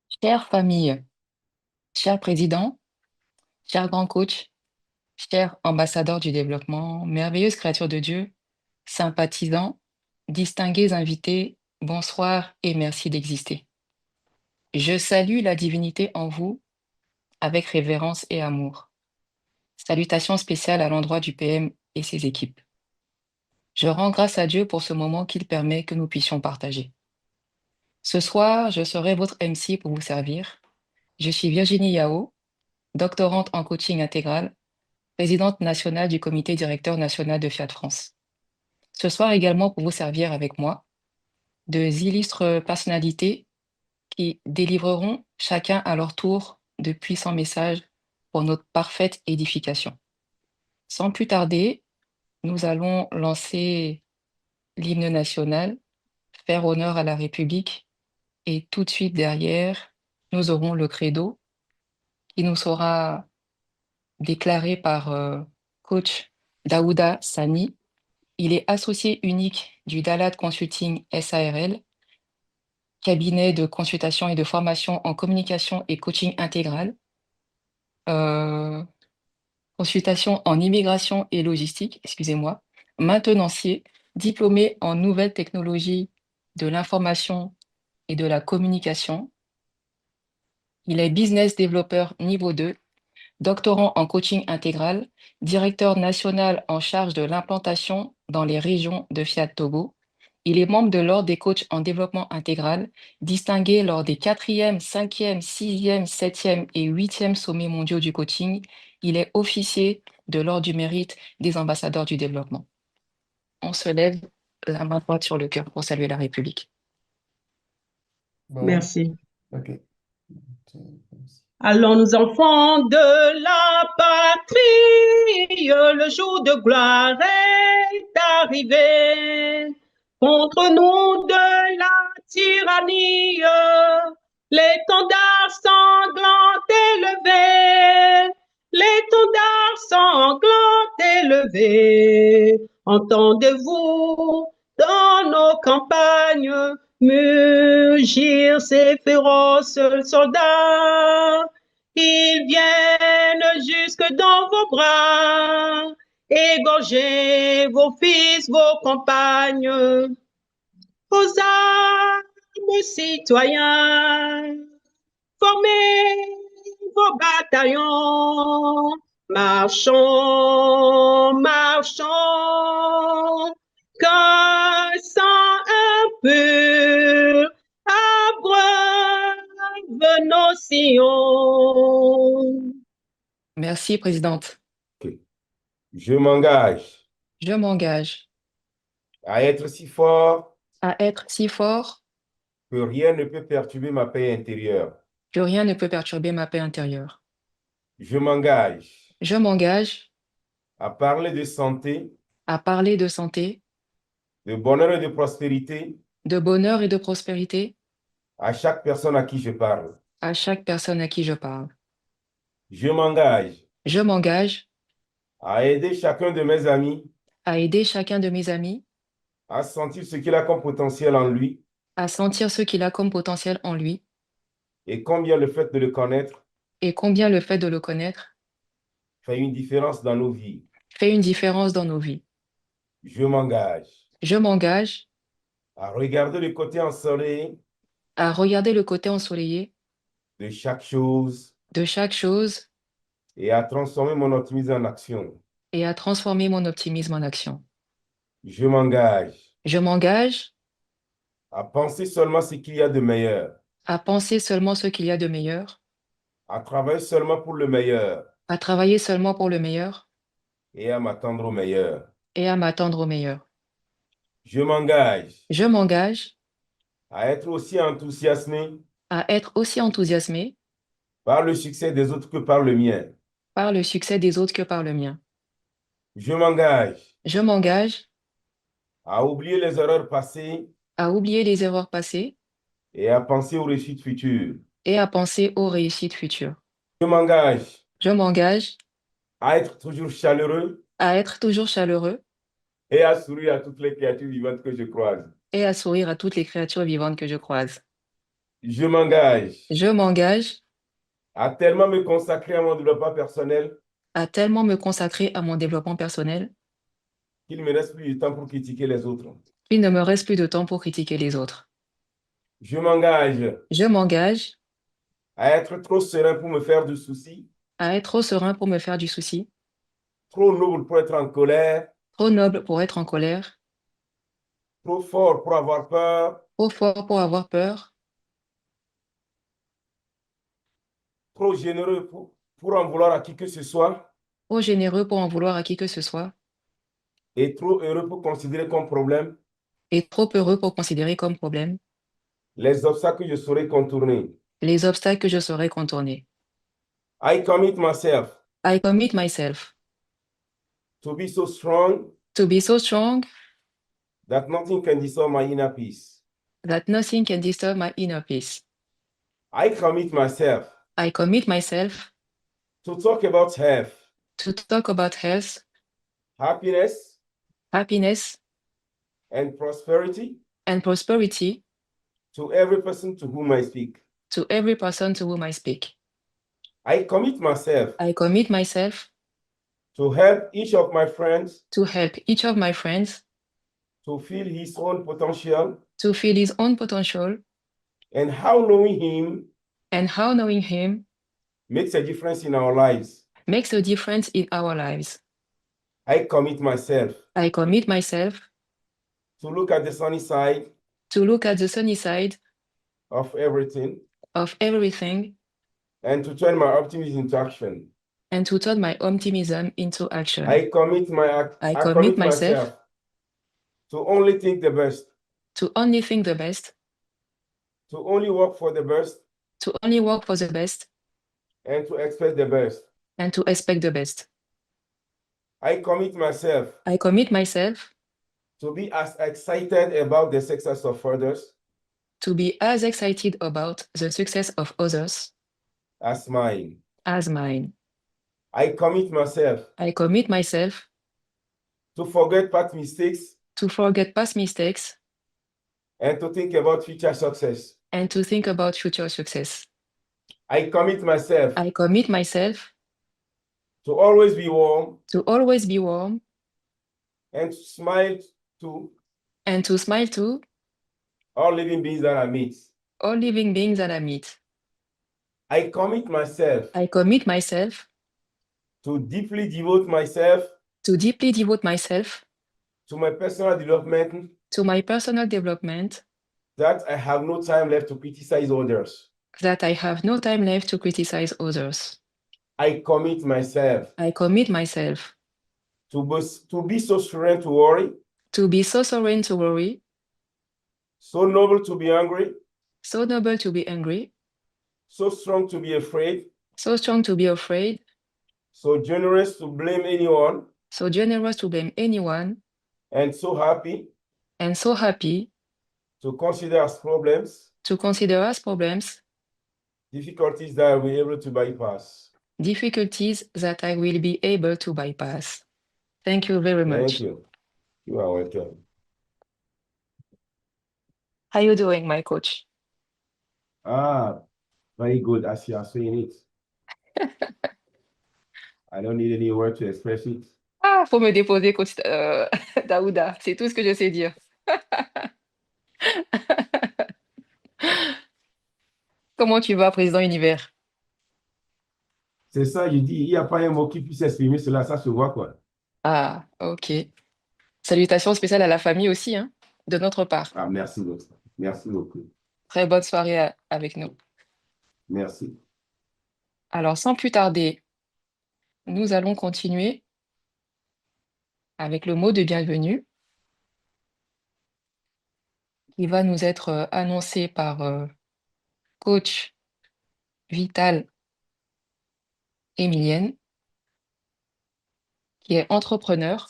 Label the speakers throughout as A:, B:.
A: Chère famille, cher président, cher grand coach, cher ambassadeur du développement, merveilleuse créature de Dieu, sympathisants, distingués invités, bonsoir et merci d'exister. Je salue la divinité en vous avec révérence et amour. Salutations spéciales à l'endroit du PM et ses équipes. Je rends grâce à Dieu pour ce moment qu'il permet que nous puissions partager. Ce soir, je serai votre MC pour vous servir. Je suis Virginie Yao, doctorante en coaching intégral, présidente nationale du comité directeur national de Fiat France. Ce soir également pour vous servir avec moi de illustres personnalités qui délivreront chacun à leur tour de puissants messages pour notre parfaite édification. Sans plus tarder, nous allons lancer l'hymne national, faire honneur à la République et tout de suite derrière, nous aurons le credo qui nous sera déclaré par coach Daouda Sani. Il est associé unique du Dalat Consulting SARL, cabinet de consultation et de formation en communication et coaching intégral, euh, consultation en immigration et logistique, excusez-moi, maintenancier, diplômé en nouvelles technologies de l'information et de la communication. Il est business développeur niveau 2, doctorant en coaching intégral, directeur national en charge de l'implantation dans les régions de Fiat Togo. Il est membre de l'Ordre des coachs en développement intégral, distingué lors des 4e, 5e, 6e, 7e et 8e sommets mondiaux du coaching. Il est officier de l'Ordre du mérite des ambassadeurs du développement. On se lève la main droite sur le cœur pour saluer la République.
B: Bon,
C: Merci.
B: ok.
C: Allons, nous enfants de la patrie, le jour de gloire est arrivé. Contre nous de la tyrannie, l'étendard sanglant élevé, l'étendard sanglant élevé. Entendez-vous dans nos campagnes mugir ces féroces soldats? Ils viennent jusque dans vos bras, égorger vos fils, vos compagnes. Aux armes, citoyens, formez vos bataillons. Marchons, marchons, qu'un sang impur abreuve nos sillons.
A: Merci, Présidente.
B: Ok. Je m'engage
A: Je m'engage
B: à être si fort
A: à être si fort
B: que rien ne peut perturber ma paix intérieure.
A: que rien ne peut perturber ma paix intérieure.
B: Je m'engage
A: Je m'engage
B: à parler de santé,
A: à parler de santé,
B: de bonheur et de prospérité
A: de bonheur et de prospérité
B: à chaque personne à qui je parle.
A: à chaque personne à qui je parle.
B: Je m'engage
A: Je m'engage
B: à aider chacun de mes amis
A: à aider chacun de mes amis
B: à sentir ce qu'il a comme potentiel en lui
A: à sentir ce qu'il a comme potentiel en lui
B: et combien le fait de le connaître
A: et combien le fait de le connaître
B: fait une différence dans nos vies.
A: fait une différence dans nos vies.
B: Je m'engage
A: Je m'engage
B: à regarder le côté ensoleillé
A: à regarder le côté ensoleillé
B: de chaque chose
A: de chaque chose
B: et à transformer mon optimisme en action.
A: et à transformer mon optimisme en action.
B: Je m'engage
A: Je m'engage
B: à penser seulement ce qu'il y a de meilleur,
A: à penser seulement ce qu'il y a de meilleur,
B: à travailler seulement pour le meilleur
A: à travailler seulement pour le meilleur
B: et à m'attendre au meilleur.
A: et à m'attendre au meilleur.
B: Je m'engage
A: Je m'engage
B: à être aussi enthousiasmé
A: à être aussi enthousiasmé
B: par le succès des autres que par le mien.
A: par le succès des autres que par le mien.
B: Je m'engage
A: Je m'engage
B: à oublier les erreurs passées
A: à oublier les erreurs passées
B: et à penser aux réussites futures.
A: et à penser aux réussites futures.
B: Je m'engage
A: Je m'engage
B: à être toujours chaleureux
A: à être toujours chaleureux
B: et à sourire à toutes les créatures vivantes que je croise.
A: et à sourire à toutes les créatures vivantes que je croise.
B: Je m'engage
A: Je m'engage
B: à tellement me consacrer à mon développement personnel
A: à tellement me consacrer à mon développement personnel
B: qu'il ne me reste plus de temps pour critiquer les autres.
A: qu'il ne me reste plus de temps pour critiquer les autres.
B: Je m'engage
A: Je m'engage
B: à être trop serein pour me faire du souci,
A: à être trop serein pour me faire du souci,
B: trop noble pour être en colère,
A: trop noble pour être en colère,
B: trop fort pour avoir peur,
A: trop fort pour avoir peur,
B: trop généreux pour en vouloir à qui que ce soit
A: trop généreux pour en vouloir à qui que ce soit,
B: et trop heureux pour considérer comme problème
A: et trop heureux pour considérer comme problème
B: les obstacles que je saurais contourner.
A: les obstacles que je saurais contourner.
B: I commit myself
A: I commit myself
B: to be so strong
A: to be so strong
B: that nothing can disturb my inner peace.
A: that nothing can disturb my inner peace.
B: I commit myself
A: I commit myself
B: to talk about health,
A: to talk about health,
B: happiness,
A: happiness,
B: and prosperity
A: and prosperity
B: to every person to whom I speak.
A: to every person to whom I speak.
B: I commit myself
A: I commit myself
B: to help each of my friends
A: to help each of my friends
B: to feel his own potential
A: to feel his own potential
B: and how knowing him
A: and how knowing him
B: makes a difference in our lives.
A: makes a difference in our lives.
B: I commit myself
A: I commit myself
B: to look at the sunny side
A: to look at the sunny side
B: of everything
A: of everything
B: and to turn my optimism into action.
A: and to turn my optimism into action.
B: I commit
A: myself
B: myself to only think the best,
A: to only think the best,
B: to only work for the best,
A: to only work for the best,
B: and to expect the best.
A: and to expect the best.
B: I commit myself
A: I commit myself
B: to be as excited about the success of others
A: to be as excited about the success of others
B: as mine.
A: as mine.
B: I commit myself
A: I commit myself
B: to forget past mistakes
A: to forget past mistakes
B: and to think about future success.
A: and to think about future success.
B: I commit myself
A: I commit myself
B: to always be warm
A: to always be warm
B: and smile to
A: and to smile to
B: all living beings that I meet.
A: all living beings that I meet.
B: I commit myself
A: I commit myself
B: to deeply devote myself
A: to deeply devote myself
B: to my personal development
A: to my personal development
B: that I have no time left to criticize others.
A: that I have no time left to criticize others.
B: I commit myself
A: I commit myself
B: to be so serene to worry,
A: to be so serene to worry,
B: so noble to be angry,
A: so noble to be angry,
B: so strong to be afraid,
A: so strong to be afraid,
B: so generous to blame anyone,
A: so generous to blame anyone,
B: and so happy
A: and so happy
B: to consider as problems
A: to consider as problems
B: difficulties that I will be able to bypass.
A: difficulties that I will be able to bypass. Thank you very much.
B: Thank you. You are welcome.
A: How you doing, my coach?
B: Very good as you are saying it. I don't need any word to express it.
A: Ah, faut me déposer, coach Daouda. C'est tout ce que je sais dire. Comment tu vas, président Univers?
B: C'est ça, je dis, il n'y a pas un mot qui puisse exprimer cela, ça se voit quoi.
A: Ah, ok. Salutations spéciales à la famille aussi, hein, de notre part.
B: Ah, merci beaucoup. Merci beaucoup.
A: Très bonne soirée avec nous.
B: Merci.
A: Alors, sans plus tarder, nous allons continuer avec le mot de bienvenue qui va nous être annoncé par coach Vital Emilienne, qui est entrepreneur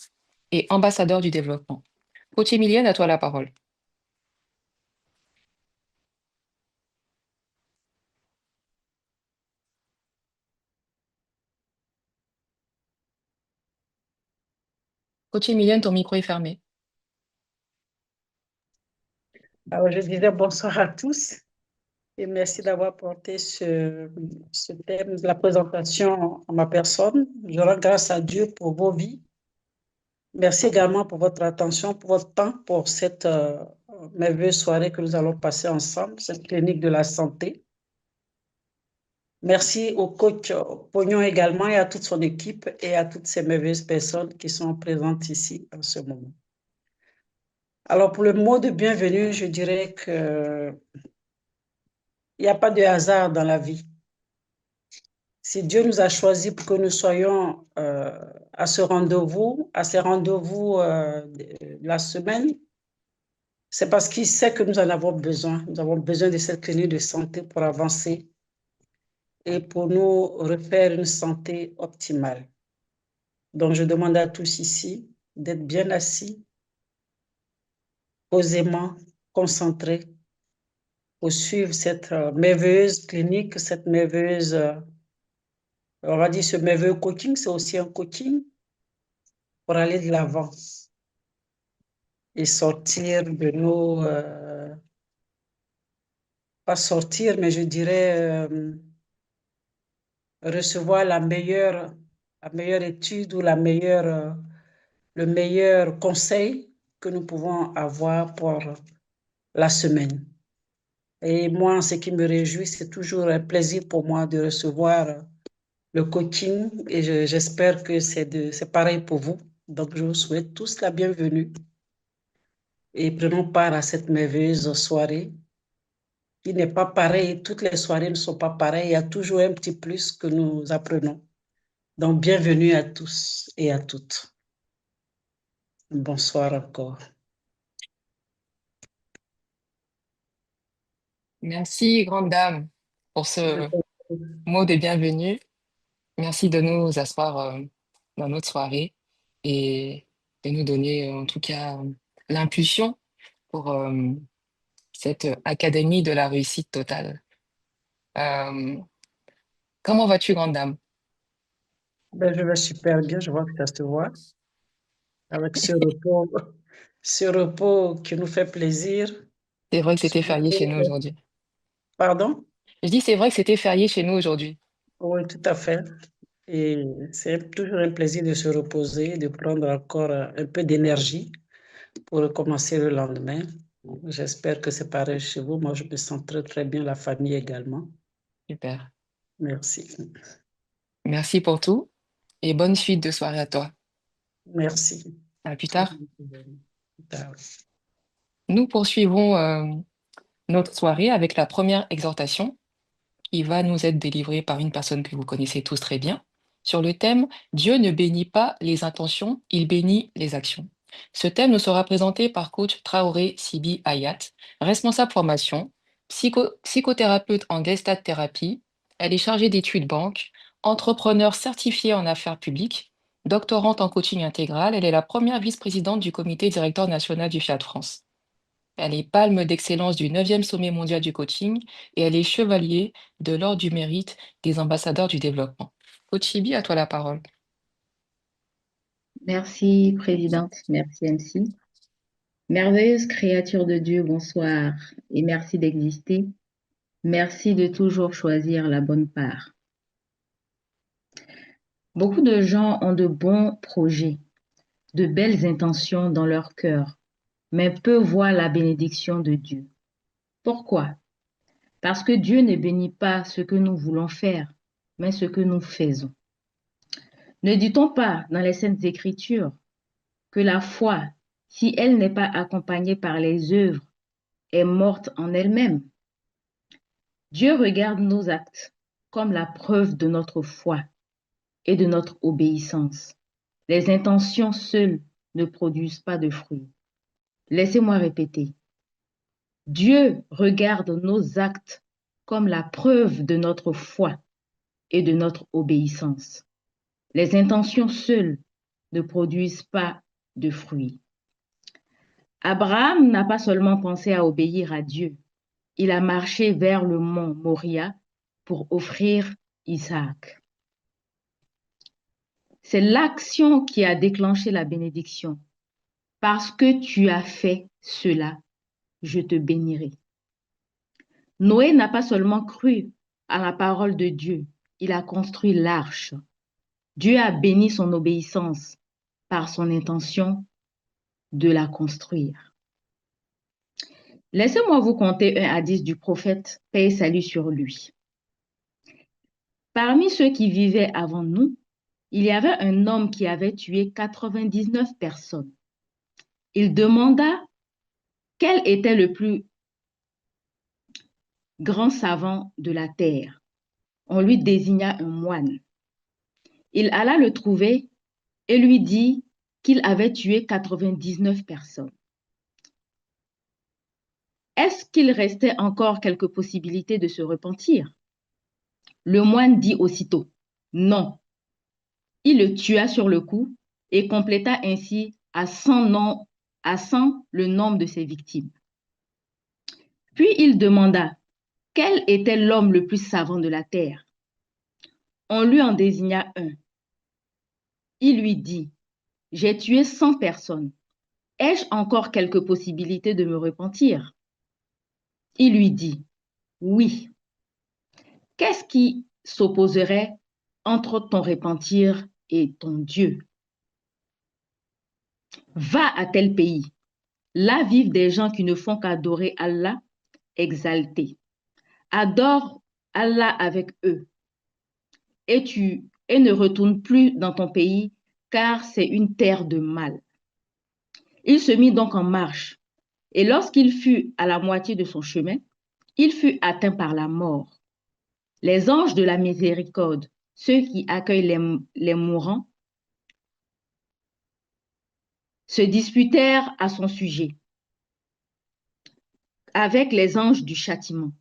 A: et ambassadeur du développement. Coach Emilienne, à toi la parole. Coach Emilienne, ton micro est fermé.
C: Alors, je disais bonsoir à tous.
D: et merci d'avoir porté ce thème de la présentation en ma personne. Je rends grâce à Dieu pour vos vies. Merci également pour votre attention, pour votre temps, pour cette merveilleuse soirée que nous allons passer ensemble, cette clinique de la santé. Merci au coach Pognon également et à toute son équipe et à toutes ces merveilleuses personnes qui sont présentes ici en ce moment. Alors, pour le mot de bienvenue, je dirais que il n'y a pas de hasard dans la vie. Si Dieu nous a choisis pour que nous soyons à ces rendez-vous de la semaine, c'est parce qu'il sait que nous en avons besoin. Nous avons besoin de cette clinique de santé pour avancer et pour nous refaire une santé optimale. Donc, je demande à tous ici d'être bien assis, posément, concentrés, pour suivre cette merveilleuse clinique, cette merveilleuse, on va dire ce merveilleux coaching, c'est aussi un coaching pour aller de l'avant et sortir de nos, pas sortir, mais je dirais recevoir la meilleure étude ou le meilleur conseil que nous pouvons avoir pour la semaine. Et moi, ce qui me réjouit, c'est toujours un plaisir pour moi de recevoir le coaching et j'espère que c'est pareil pour vous. Donc, je vous souhaite tous la bienvenue et prenons part à cette merveilleuse soirée qui n'est pas pareille. Toutes les soirées ne sont pas pareilles. Il y a toujours un petit plus que nous apprenons. Donc, bienvenue à tous et à toutes. Bonsoir encore.
A: Merci, grande dame, pour ce mot de bienvenue. Merci de nous asseoir dans notre soirée et de nous donner en tout cas l'impulsion pour cette académie de la réussite totale. Comment vas-tu, grande dame?
D: Ben, je vais super bien, je vois que ça se voit. Avec ce repos qui nous fait plaisir.
A: C'est vrai que c'était férié chez nous aujourd'hui.
D: Pardon?
A: Je dis, c'est vrai que c'était férié chez nous aujourd'hui.
D: Oui, tout à fait. Et c'est toujours un plaisir de se reposer, de prendre encore un peu d'énergie pour recommencer le lendemain. J'espère que c'est pareil chez vous. Moi, je me sens très, très bien, la famille également.
A: Super.
D: Merci.
A: Merci pour tout et bonne suite de soirée à toi.
D: Merci.
A: À plus tard.
D: Plus tard.
A: Nous poursuivons notre soirée avec la première exhortation qui va nous être délivrée par une personne que vous connaissez tous très bien sur le thème Dieu ne bénit pas les intentions, il bénit les actions. Ce thème nous sera présenté par coach Traoré Sibi Hayat, responsable formation, psychothérapeute en Gestalt thérapie. Elle est chargée d'études banque, entrepreneur certifiée en affaires publiques, doctorante en coaching intégral. Elle est la première vice-présidente du comité directeur national du Fiat France. Elle est palme d'excellence du 9e sommet mondial du coaching et elle est chevalier de l'ordre du mérite des ambassadeurs du développement. Coach Chibi, à toi la parole.
E: Merci, Présidente. Merci, MC. Merveilleuse créature de Dieu, bonsoir et merci d'exister. Merci de toujours choisir la bonne part. Beaucoup de gens ont de bons projets, de belles intentions dans leur cœur, mais peu voient la bénédiction de Dieu. Pourquoi? Parce que Dieu ne bénit pas ce que nous voulons faire, mais ce que nous faisons. Ne dit-on pas dans les Saintes Écritures que la foi, si elle n'est pas accompagnée par les œuvres, est morte en elle-même? Dieu regarde nos actes comme la preuve de notre foi et de notre obéissance. Les intentions seules ne produisent pas de fruits. Laissez-moi répéter. Dieu regarde nos actes comme la preuve de notre foi et de notre obéissance. Les intentions seules ne produisent pas de fruits. Abraham n'a pas seulement pensé à obéir à Dieu, il a marché vers le mont Moria pour offrir Isaac. C'est l'action qui a déclenché la bénédiction. Parce que tu as fait cela, je te bénirai. Noé n'a pas seulement cru à la parole de Dieu, il a construit l'arche. Dieu a béni son obéissance par son intention de la construire. Laissez-moi vous conter un hadith du prophète, paix et salut sur lui. Parmi ceux qui vivaient avant nous, il y avait un homme qui avait tué 99 personnes. Il demanda quel était le plus grand savant de la terre. On lui désigna un moine. Il alla le trouver et lui dit qu'il avait tué 99 personnes. Est-ce qu'il restait encore quelques possibilités de se repentir? Le moine dit aussitôt non. Il le tua sur le coup et compléta ainsi à 100 le nombre de ses victimes. Puis il demanda quel était l'homme le plus savant de la terre. On lui en désigna un. Il lui dit, j'ai tué 100 personnes. Ai-je encore quelques possibilités de me repentir? Il lui dit, oui. Qu'est-ce qui s'opposerait entre ton repentir et ton Dieu? Va à tel pays. Là vivent des gens qui ne font qu'adorer Allah exalté. Adore Allah avec eux et ne retourne plus dans ton pays car c'est une terre de mal. Il se mit donc en marche et lorsqu'il fut à la moitié de son chemin, il fut atteint par la mort. Les anges de la miséricorde, ceux qui accueillent les mourants, se disputèrent à son sujet avec les anges du châtiment.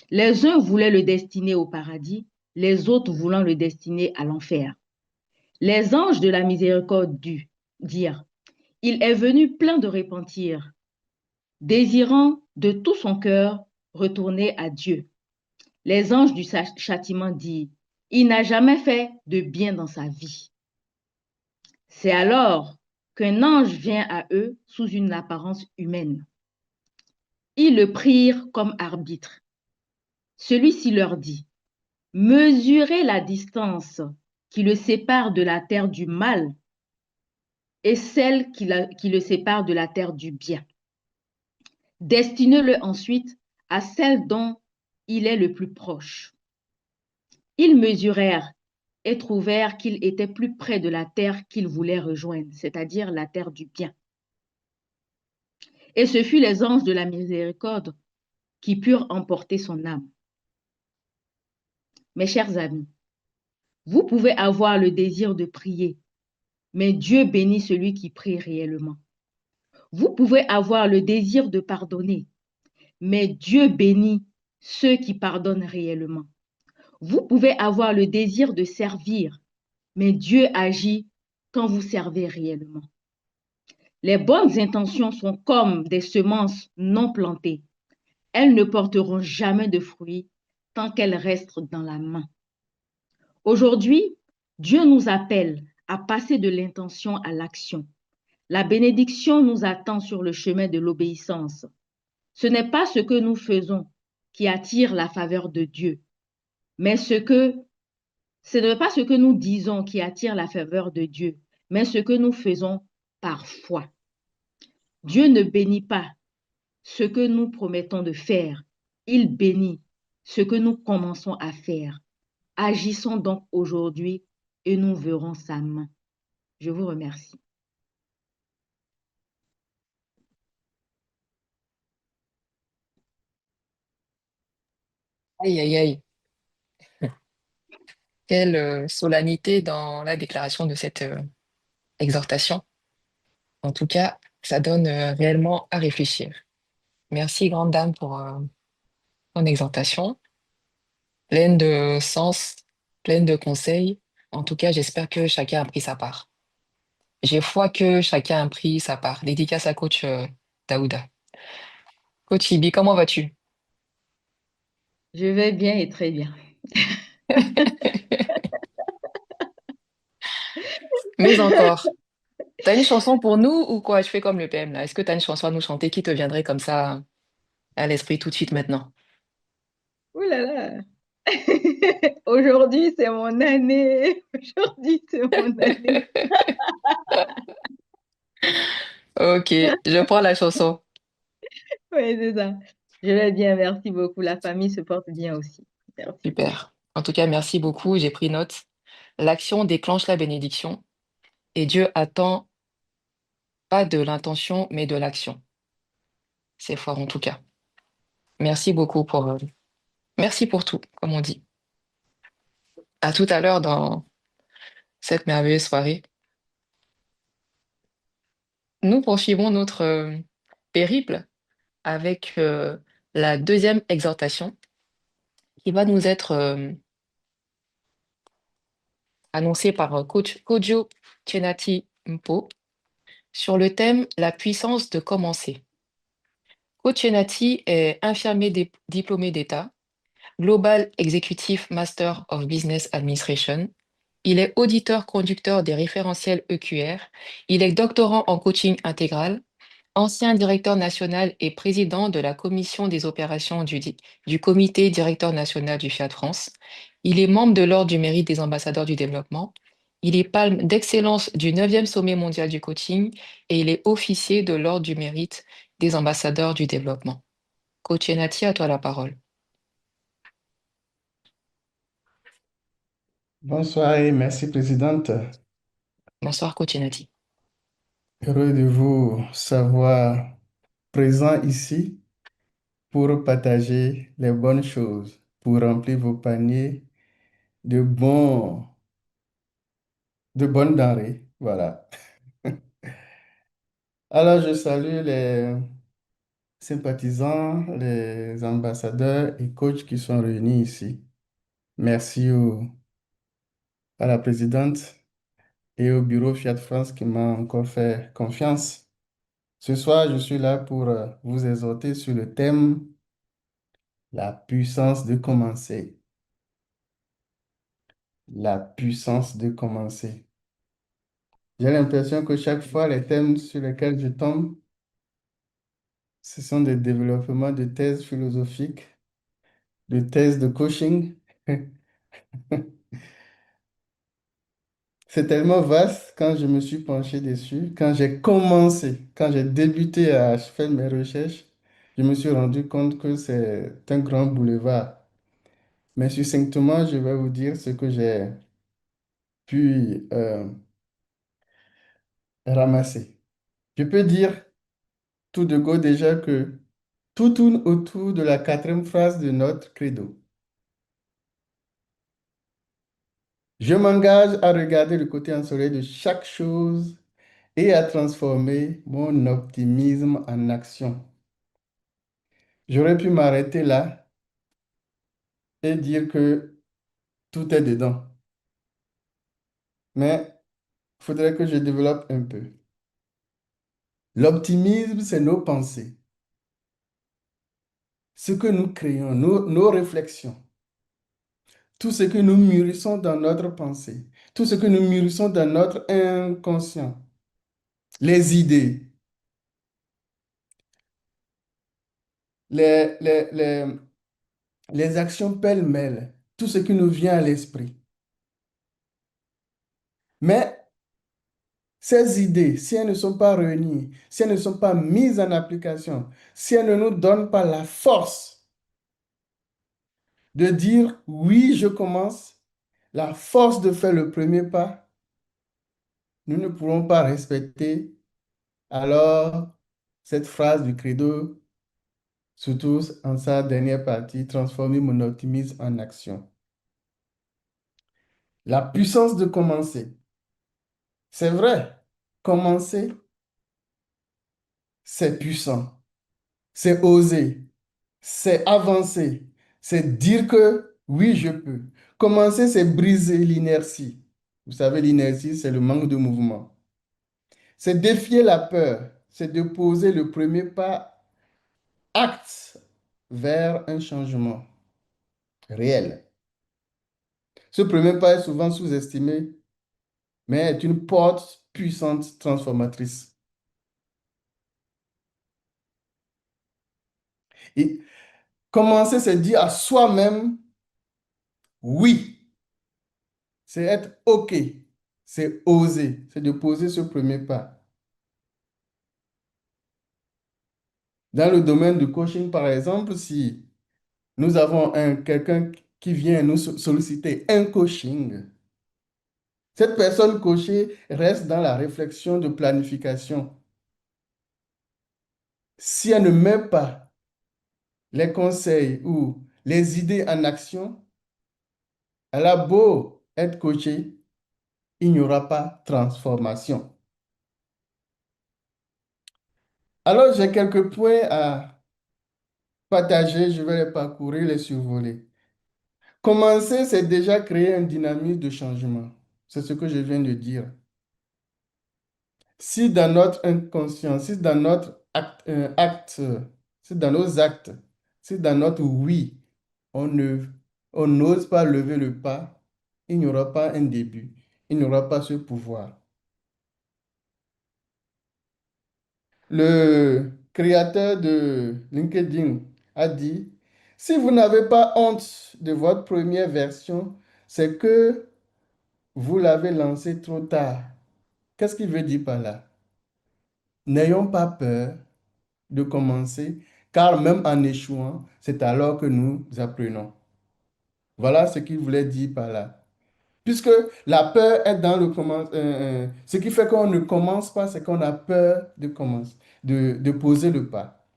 E: Les uns voulaient le destiner au paradis, les autres voulant le destiner à l'enfer. Les anges de la miséricorde dirent, il est venu plein de repentir, désirant de tout son cœur retourner à Dieu. Les anges du châtiment dirent, il n'a jamais fait de bien dans sa vie. C'est alors qu'un ange vient à eux sous une apparence humaine. Ils le prirent comme arbitre. Celui-ci leur dit, mesurez la distance qui le sépare de la terre du mal et celle qui le sépare de la terre du bien. Destinez-le ensuite à celle dont il est le plus proche. Ils mesurèrent et trouvèrent qu'il était plus près de la terre qu'ils voulaient rejoindre, c'est-à-dire la terre du bien. Et ce fut les anges de la miséricorde qui purent emporter son âme. Mes chers amis, vous pouvez avoir le désir de prier, mais Dieu bénit celui qui prie réellement. Vous pouvez avoir le désir de pardonner, mais Dieu bénit ceux qui pardonnent réellement. Vous pouvez avoir le désir de servir, mais Dieu agit quand vous servez réellement. Les bonnes intentions sont comme des semences non plantées. Elles ne porteront jamais de fruits tant qu'elles restent dans la main. Aujourd'hui, Dieu nous appelle à passer de l'intention à l'action. La bénédiction nous attend sur le chemin de l'obéissance. Ce n'est pas ce que nous faisons qui attire la faveur de Dieu, mais ce n'est pas ce que nous disons qui attire la faveur de Dieu, mais ce que nous faisons par foi. Dieu ne bénit pas ce que nous promettons de faire, il bénit ce que nous commençons à faire. Agissons donc aujourd'hui et nous verrons sa main. Je vous remercie.
A: Aïe, aïe, aïe. Quelle solennité dans la déclaration de cette exhortation. En tout cas, ça donne réellement à réfléchir. Merci, grande dame, pour ton exhortation, pleine de sens, pleine de conseils. En tout cas, j'espère que chacun a pris sa part. J'ai foi que chacun a pris sa part. Dédicace à coach Daouda. Coach Ibi, comment vas-tu?
E: Je vais bien et très bien.
A: Mais encore, t'as une chanson pour nous ou quoi? Je fais comme le PM là. Est-ce que t'as une chanson à nous chanter qui te viendrait comme ça à l'esprit tout de suite maintenant?
E: Ouh là là. Aujourd'hui, c'est mon année. Aujourd'hui, c'est mon année.
A: Ok, je prends la chanson.
E: Oui, c'est ça. Je vais bien, merci beaucoup. La famille se porte bien aussi. Merci.
A: Super. En tout cas, merci beaucoup. J'ai pris note. L'action déclenche la bénédiction et Dieu attend pas de l'intention, mais de l'action. C'est fort en tout cas. Merci beaucoup merci pour tout, comme on dit. À tout à l'heure dans cette merveilleuse soirée. Nous poursuivons notre périple avec la deuxième exhortation qui va nous être annoncée par coach Kojo Chenati Mpo sur le thème La puissance de commencer. Coach Chenati est infirmier diplômé d'État, Global Executive Master of Business Administration. Il est auditeur-conducteur des référentiels EQR. Il est doctorant en coaching intégral, ancien directeur national et président de la commission des opérations du comité directeur national du Fiat France. Il est membre de l'Ordre du mérite des ambassadeurs du développement. Il est palme d'excellence du 9e sommet mondial du coaching et il est officier de l'Ordre du mérite des ambassadeurs du développement. Coach Enati, à toi la parole.
F: Bonsoir et merci, Présidente.
A: Bonsoir, Coach Enati.
F: Heureux de vous savoir présent ici pour partager les bonnes choses, pour remplir vos paniers de de bonnes denrées. Voilà. Alors, je salue les sympathisants, les ambassadeurs et coachs qui sont réunis ici. Merci à la présidente et au bureau Fiat France qui m'a encore fait confiance. Ce soir, je suis là pour vous exhorter sur le thème la puissance de commencer. La puissance de commencer. J'ai l'impression que chaque fois, les thèmes sur lesquels je tombe, ce sont des développements de thèses philosophiques, de thèses de coaching. C'est tellement vaste quand je me suis penché dessus, quand j'ai commencé, quand j'ai débuté à faire mes recherches, je me suis rendu compte que c'est un grand boulevard. Mais succinctement, je vais vous dire ce que j'ai pu ramasser. Je peux dire tout de go déjà que tout tourne autour de la quatrième phrase de notre credo. Je m'engage à regarder le côté ensoleillé de chaque chose et à transformer mon optimisme en action. J'aurais pu m'arrêter là et dire que tout est dedans. Mais il faudrait que je développe un peu. L'optimisme, c'est nos pensées. Ce que nous créons, nos réflexions. Tout ce que nous mûrissons dans notre pensée, tout ce que nous mûrissons dans notre inconscient, les idées, les, les, les, les actions pêle-mêle, tout ce qui nous vient à l'esprit. Mais ces idées, si elles ne sont pas réunies, si elles ne sont pas mises en application, si elles ne nous donnent pas la force de dire oui, je commence, la force de faire le premier pas, nous ne pourrons pas respecter alors cette phrase du credo, surtout en sa dernière partie, transformer mon optimisme en action. La puissance de commencer. C'est vrai, commencer, c'est puissant, c'est oser, c'est avancer, c'est dire que oui, je peux. Commencer, c'est briser l'inertie. Vous savez, l'inertie, c'est le manque de mouvement. C'est défier la peur, c'est de poser le premier pas, acte vers un changement réel. Ce premier pas est souvent sous-estimé, mais est une porte puissante transformatrice. Et Commencer, c'est dire à soi-même oui. C'est être OK. C'est oser. C'est de poser ce premier pas. Dans le domaine du coaching, par exemple, si nous avons quelqu'un qui vient nous solliciter un coaching, cette personne coachée reste dans la réflexion de planification. Si elle ne met pas les conseils ou les idées en action, elle a beau être coachée, il n'y aura pas transformation. Alors, j'ai quelques points à partager, je vais les parcourir, les survoler. Commencer, c'est déjà créer un dynamisme de changement. C'est ce que je viens de dire. Si dans notre inconscient, si dans notre acte, si dans nos actes, si dans notre oui, on n'ose pas lever le pas, il n'y aura pas un début, il n'y aura pas ce pouvoir. Le créateur de LinkedIn a dit, si vous n'avez pas honte de votre première version, c'est que vous l'avez lancée trop tard. Qu'est-ce qu'il veut dire par là? N'ayons pas peur de commencer, car même en échouant, c'est alors que nous apprenons. Voilà ce qu'il voulait dire par là. Puisque la peur est dans le commencement. Ce qui fait qu'on ne commence pas, c'est qu'on a peur de commencer, de poser le pas.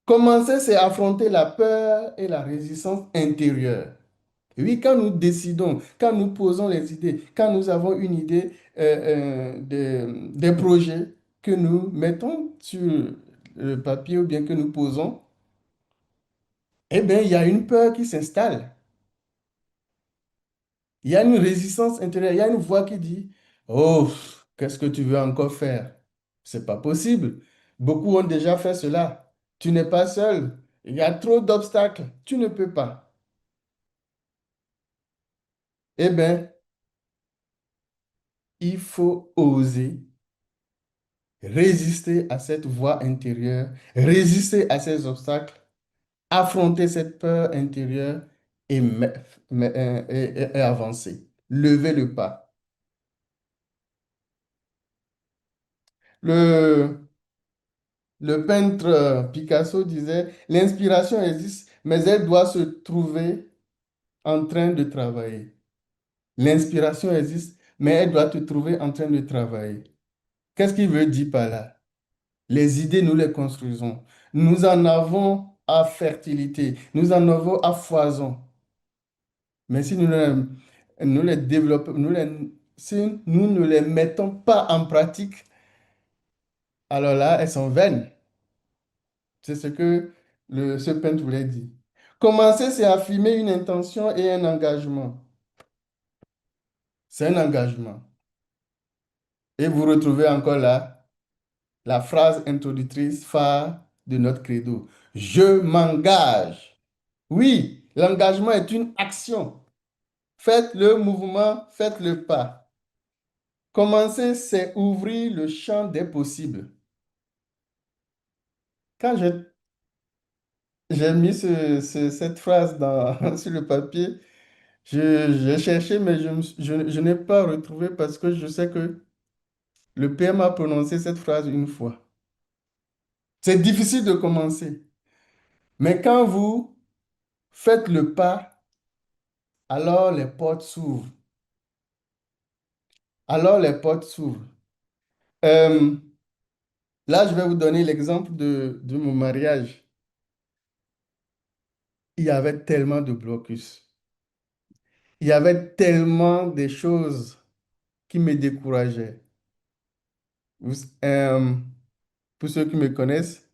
F: Commencer, c'est affronter la peur et la résistance intérieure. Et oui, quand nous décidons, quand nous posons les idées, quand nous avons une idée des projets que nous mettons sur le papier ou bien que nous posons, eh bien, il y a une peur qui s'installe. Il y a une résistance intérieure. Il y a une voix qui dit, oh, qu'est-ce que tu veux encore faire? C'est pas possible. Beaucoup ont déjà fait cela. Tu n'es pas seul. Il y a trop d'obstacles. Tu ne peux pas. Eh bien, il faut oser résister à cette voix intérieure, résister à ces obstacles, affronter cette peur intérieure et, et avancer, lever le pas. Le, le peintre Picasso disait, l'inspiration existe, mais elle doit se trouver en train de travailler. L'inspiration existe, mais elle doit te trouver en train de travailler. Qu'est-ce qu'il veut dire par là? Les idées, nous les construisons. Nous en avons à fertilité, nous en avons à foison. Mais si nous les développons, si nous ne les mettons pas en pratique, alors là, elles sont vaines. C'est ce que ce peintre voulait dire. Commencer, c'est affirmer une intention et un engagement. C'est un engagement. Et vous retrouvez encore là la phrase introductrice phare de notre credo. Je m'engage. Oui, l'engagement est une action. Faites le mouvement, faites le pas. Commencer, c'est ouvrir le champ des possibles. Quand j'ai mis cette phrase sur le papier, j'ai cherché, mais je n'ai pas retrouvé parce que je sais que le père m'a prononcé cette phrase une fois. C'est difficile de commencer. Mais quand vous faites le pas, alors les portes s'ouvrent. Alors les portes s'ouvrent. Euh, Là, je vais vous donner l'exemple de mon mariage. Il y avait tellement de blocus. Il y avait tellement de choses qui me décourageaient. Vous- euh, pour ceux qui me connaissent,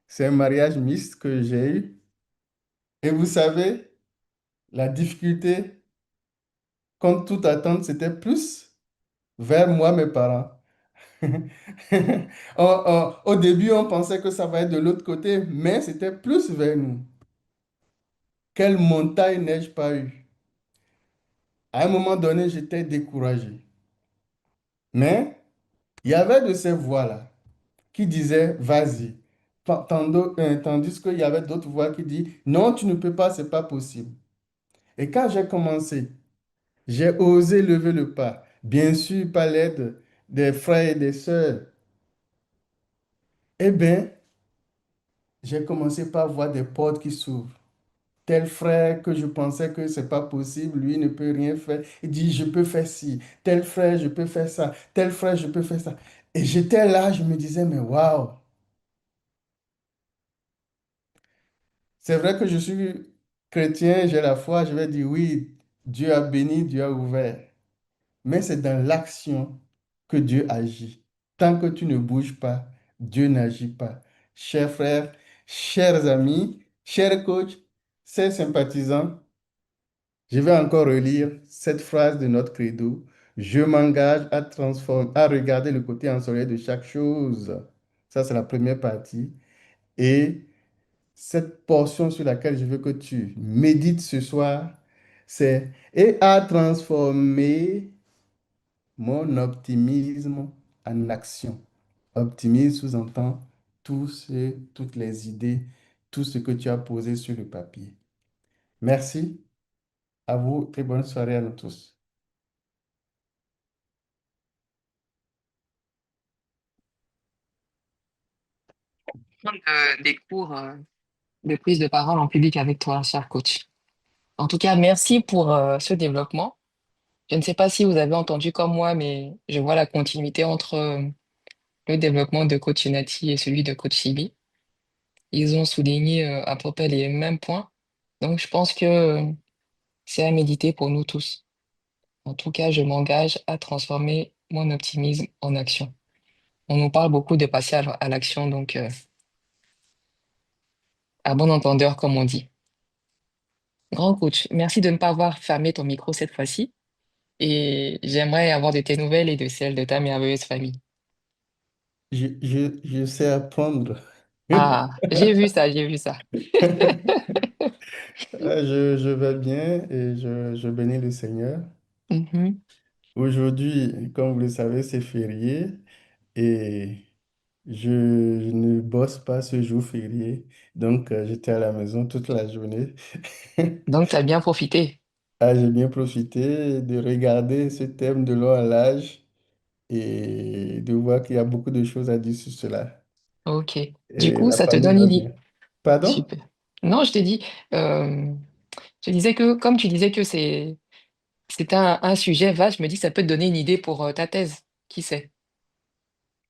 F: c'est un mariage mixte que j'ai eu. Et vous savez, la difficulté, contre toute attente, c'était plus vers moi, mes parents. Au début, on pensait que ça va être de l'autre côté, mais c'était plus vers nous. Quelle montagne n'ai-je pas eu? À un moment donné, j'étais découragé. Mais il y avait de ces voix-là qui disaient, vas-y, Tandis qu'il y avait d'autres voix qui disent, non, tu ne peux pas, c'est pas possible. Et quand j'ai commencé, j'ai osé lever le pas. Bien sûr, pas l'aide des frères et des sœurs. Eh bien, j'ai commencé par voir des portes qui s'ouvrent. Tel frère que je pensais que c'est pas possible, lui ne peut rien faire. Il dit, je peux faire ci. Tel frère, je peux faire ça. Tel frère, je peux faire ça. Et j'étais là, je me disais, mais waouh! C'est vrai que je suis chrétien, j'ai la foi, je vais dire oui, Dieu a béni, Dieu a ouvert. Mais c'est dans l'action que Dieu agit. Tant que tu ne bouges pas, Dieu n'agit pas. Chers frères, chers amis, chers coachs, chers sympathisants, je vais encore relire cette phrase de notre credo. Je m'engage à transformer, à regarder le côté ensoleillé de chaque chose. Ça, c'est la première partie. Et cette portion sur laquelle je veux que tu médites ce soir, c'est et à transformer mon optimisme en action. Optimisme sous-entend toutes les idées, tout ce que tu as posé sur le papier. Merci à vous et bonne soirée à nous tous.
A: Des cours de prise de parole en public avec toi, cher coach. En tout cas, merci pour ce développement. Je ne sais pas si vous avez entendu comme moi, mais je vois la continuité entre le développement de coach Nati et celui de coach Sibi. Ils ont souligné à peu près les mêmes points. Donc, je pense que c'est à méditer pour nous tous. En tout cas, je m'engage à transformer mon optimisme en action. On nous parle beaucoup de passer à l'action, donc à bon entendeur, comme on dit. Grand coach, merci de ne pas avoir fermé ton micro cette fois-ci. Et j'aimerais avoir de tes nouvelles et de celles de ta merveilleuse famille.
F: Je sais apprendre.
A: Ah, j'ai vu ça, j'ai vu ça.
F: Je vais bien et je bénis le Seigneur.
A: Mhm.
F: Aujourd'hui, comme vous le savez, c'est férié et je ne bosse pas ce jour férié. Donc, j'étais à la maison toute la journée.
A: Donc, tu as bien profité.
F: Ah, j'ai bien profité de regarder ce thème de l'eau à l'âge et de voir qu'il y a beaucoup de choses à dire sur cela.
A: Ok. Du
F: Et
A: coup,
F: la
A: ça te
F: famille
A: donne
F: va
A: une
F: bien.
A: idée.
F: Pardon?
A: Super. Non, euh, je disais que, comme tu disais que c'est un sujet vaste, je me dis que ça peut te donner une idée pour ta thèse. Qui sait?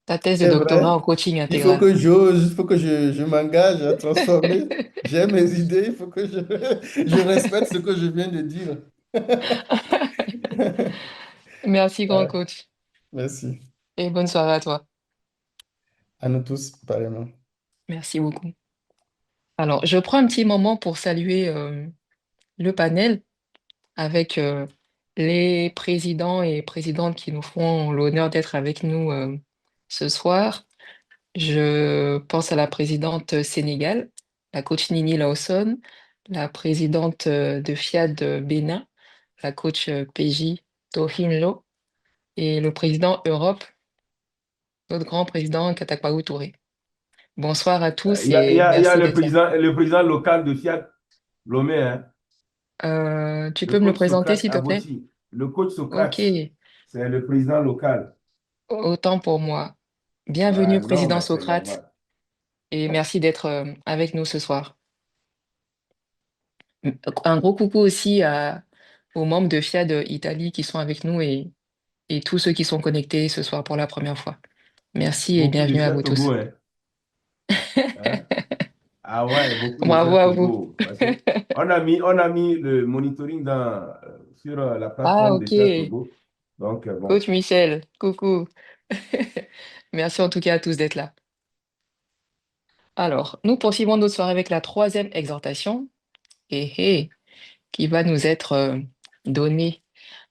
A: Ta thèse de
F: C'est
A: doctorat
F: vrai.
A: en coaching
F: Il faut
A: intégral.
F: que j'ose, il faut que je m'engage à transformer. J'ai mes idées, il faut que je respecte ce que je viens de dire.
A: Merci, grand
F: Ouais,
A: coach.
F: merci.
A: Et bonne soirée à toi.
F: À nous tous, pareillement.
A: Merci beaucoup. Alors, je prends un petit moment pour saluer le panel avec les présidents et présidentes qui nous font l'honneur d'être avec nous ce soir. Je pense à la présidente Sénégal, la coach Nini Lawson, la présidente de FIAD Bénin, la coach PJ Tohin Lo et le président Europe, notre grand président Katakpaou Touré. Bonsoir à tous et
B: Il y a
A: merci d'être là.
B: le président local de Fiat Lomé, hein,
A: Tu
B: le
A: peux me le
B: coach
A: présenter,
B: Socrate
A: s'il te plaît?
B: Aboti. Le coach
A: Ok,
B: Socrate, c'est le président local.
A: autant pour moi.
B: Ah,
A: Bienvenue,
B: non,
A: président
B: mais c'est
A: Socrate,
B: normal.
A: et merci d'être avec nous ce soir. Un gros coucou aussi aux membres de FIAD Italie qui sont avec nous et tous ceux qui sont connectés ce soir pour la première fois. Merci et
B: Beaucoup de
A: bienvenue à
B: Fiat
A: vous
B: Togo,
A: tous.
B: hein. Hein? Ah ouais, beaucoup de
A: Bravo
B: Fiat
A: à vous.
B: Togo. Parce que on a mis le monitoring sur la
A: Ah,
B: plateforme de
A: ok.
B: Fiat Togo. Donc, bon.
A: Coach Michel, coucou. Merci en tout cas à tous d'être là. Alors, nous poursuivons notre soirée avec la troisième exhortation, qui va nous être donnée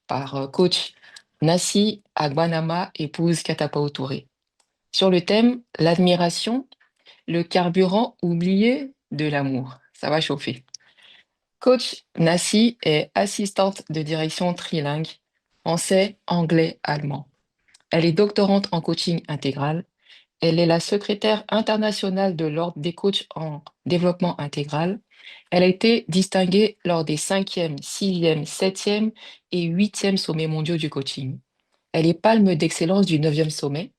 A: par coach Nassi Agbanama, épouse Katapao Touré, sur le thème l'admiration, le carburant oublié de l'amour. Ça va chauffer. Coach Nassi est assistante de direction trilingue, français, anglais, allemand. Elle est doctorante en coaching intégral. Elle est la secrétaire internationale de l'Ordre des coachs en développement intégral. Elle a été distinguée lors des 5e, 6e, 7e et 8e sommets mondiaux du coaching. Elle est palme d'excellence du 9e sommet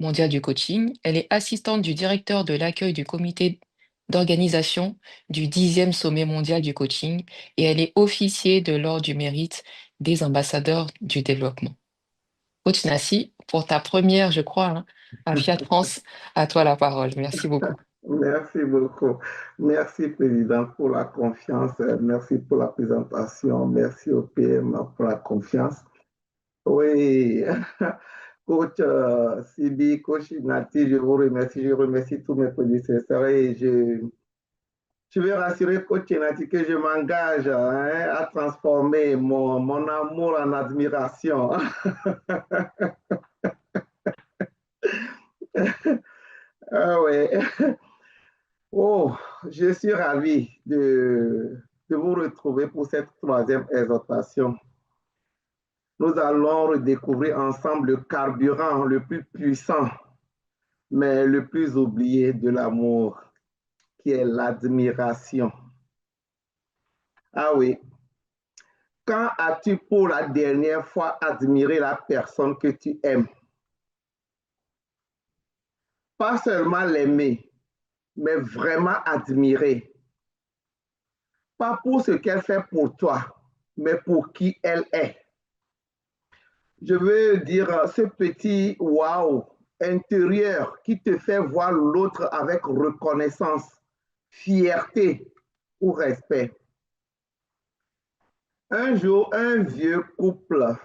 A: mondial du coaching. Elle est assistante du directeur de l'accueil du comité d'organisation du 10e sommet mondial du coaching et elle est officier de l'Ordre du mérite des ambassadeurs du développement. Coach Nassi, pour ta première, je crois, hein, à Fiat France, à toi la parole. Merci beaucoup.
G: Merci beaucoup. Merci, Président, pour la confiance. Merci pour la présentation. Merci au PM pour la confiance. Oui, coach Sibi, coach Nati, je vous remercie. Je remercie tous mes prédécesseurs et je vais rassurer coach Nati que je m'engage à transformer mon amour en admiration. Ah ouais. Oh, je suis ravi de vous retrouver pour cette 3e exhortation. Nous allons redécouvrir ensemble le carburant le plus puissant, mais le plus oublié de l'amour, qui est l'admiration. Ah oui. Quand as-tu pour la dernière fois admiré la personne que tu aimes? Pas seulement l'aimer, mais vraiment admirer. Pas pour ce qu'elle fait pour toi, mais pour qui elle est. Je veux dire, ce petit wow intérieur qui te fait voir l'autre avec reconnaissance, fierté ou respect. Un jour, un vieux couple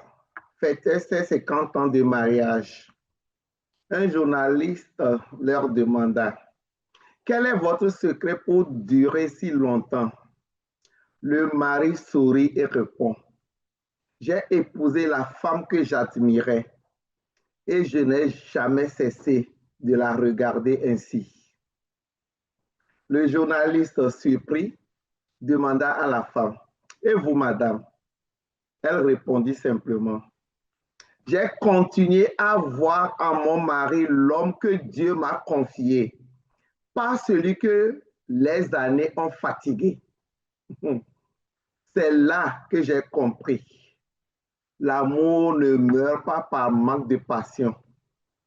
G: fêtait ses 50 ans de mariage. Un journaliste leur demanda: quel est votre secret pour durer si longtemps? Le mari sourit et répond: j'ai épousé la femme que j'admirais et je n'ai jamais cessé de la regarder ainsi. Le journaliste surpris demanda à la femme: et vous, madame? Elle répondit simplement: j'ai continué à voir en mon mari l'homme que Dieu m'a confié, pas celui que les années ont fatigué. C'est là que j'ai compris. L'amour ne meurt pas par manque de passion,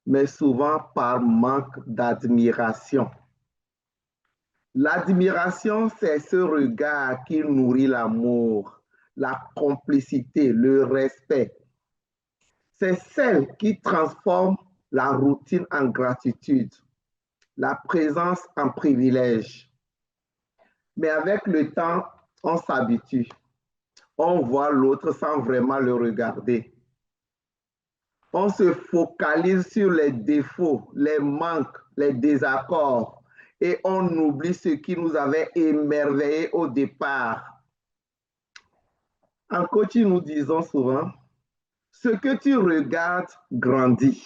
G: mais souvent par manque d'admiration. L'admiration, c'est ce regard qui nourrit l'amour, la complicité, le respect. C'est celle qui transforme la routine en gratitude, la présence en privilège. Mais avec le temps, on s'habitue. On voit l'autre sans vraiment le regarder. On se focalise sur les défauts, les manques, les désaccords et on oublie ce qui nous avait émerveillés au départ. En coaching, nous disons souvent: ce que tu regardes grandit.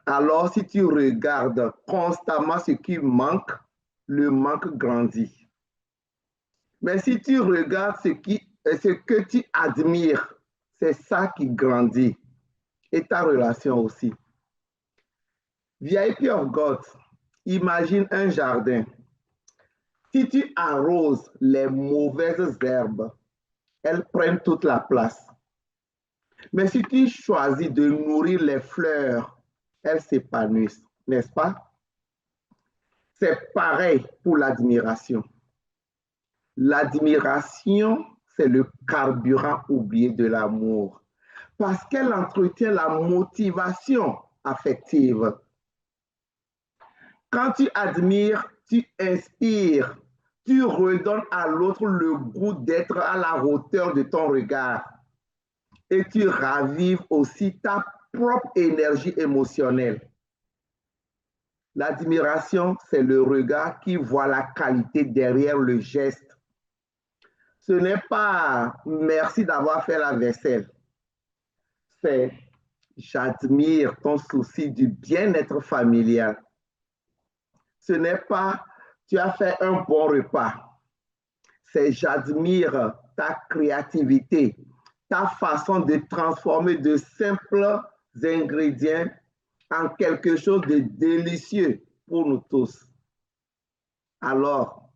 G: Alors, si tu regardes constamment ce qui manque, le manque grandit. Mais si tu regardes ce que tu admires, c'est ça qui grandit. Et ta relation aussi. VIP of God, imagine un jardin. Si tu arroses les mauvaises herbes, elles prennent toute la place. Mais si tu choisis de nourrir les fleurs, elles s'épanouissent, n'est-ce pas? C'est pareil pour l'admiration. L'admiration, c'est le carburant oublié de l'amour, parce qu'elle entretient la motivation affective. Quand tu admires, tu inspires, tu redonnes à l'autre le goût d'être à la hauteur de ton regard et tu ravives aussi ta propre énergie émotionnelle. L'admiration, c'est le regard qui voit la qualité derrière le geste. Ce n'est pas merci d'avoir fait la vaisselle. C'est j'admire ton souci du bien-être familial. Ce n'est pas tu as fait un bon repas. C'est j'admire ta créativité, ta façon de transformer de simples ingrédients en quelque chose de délicieux pour nous tous. Alors,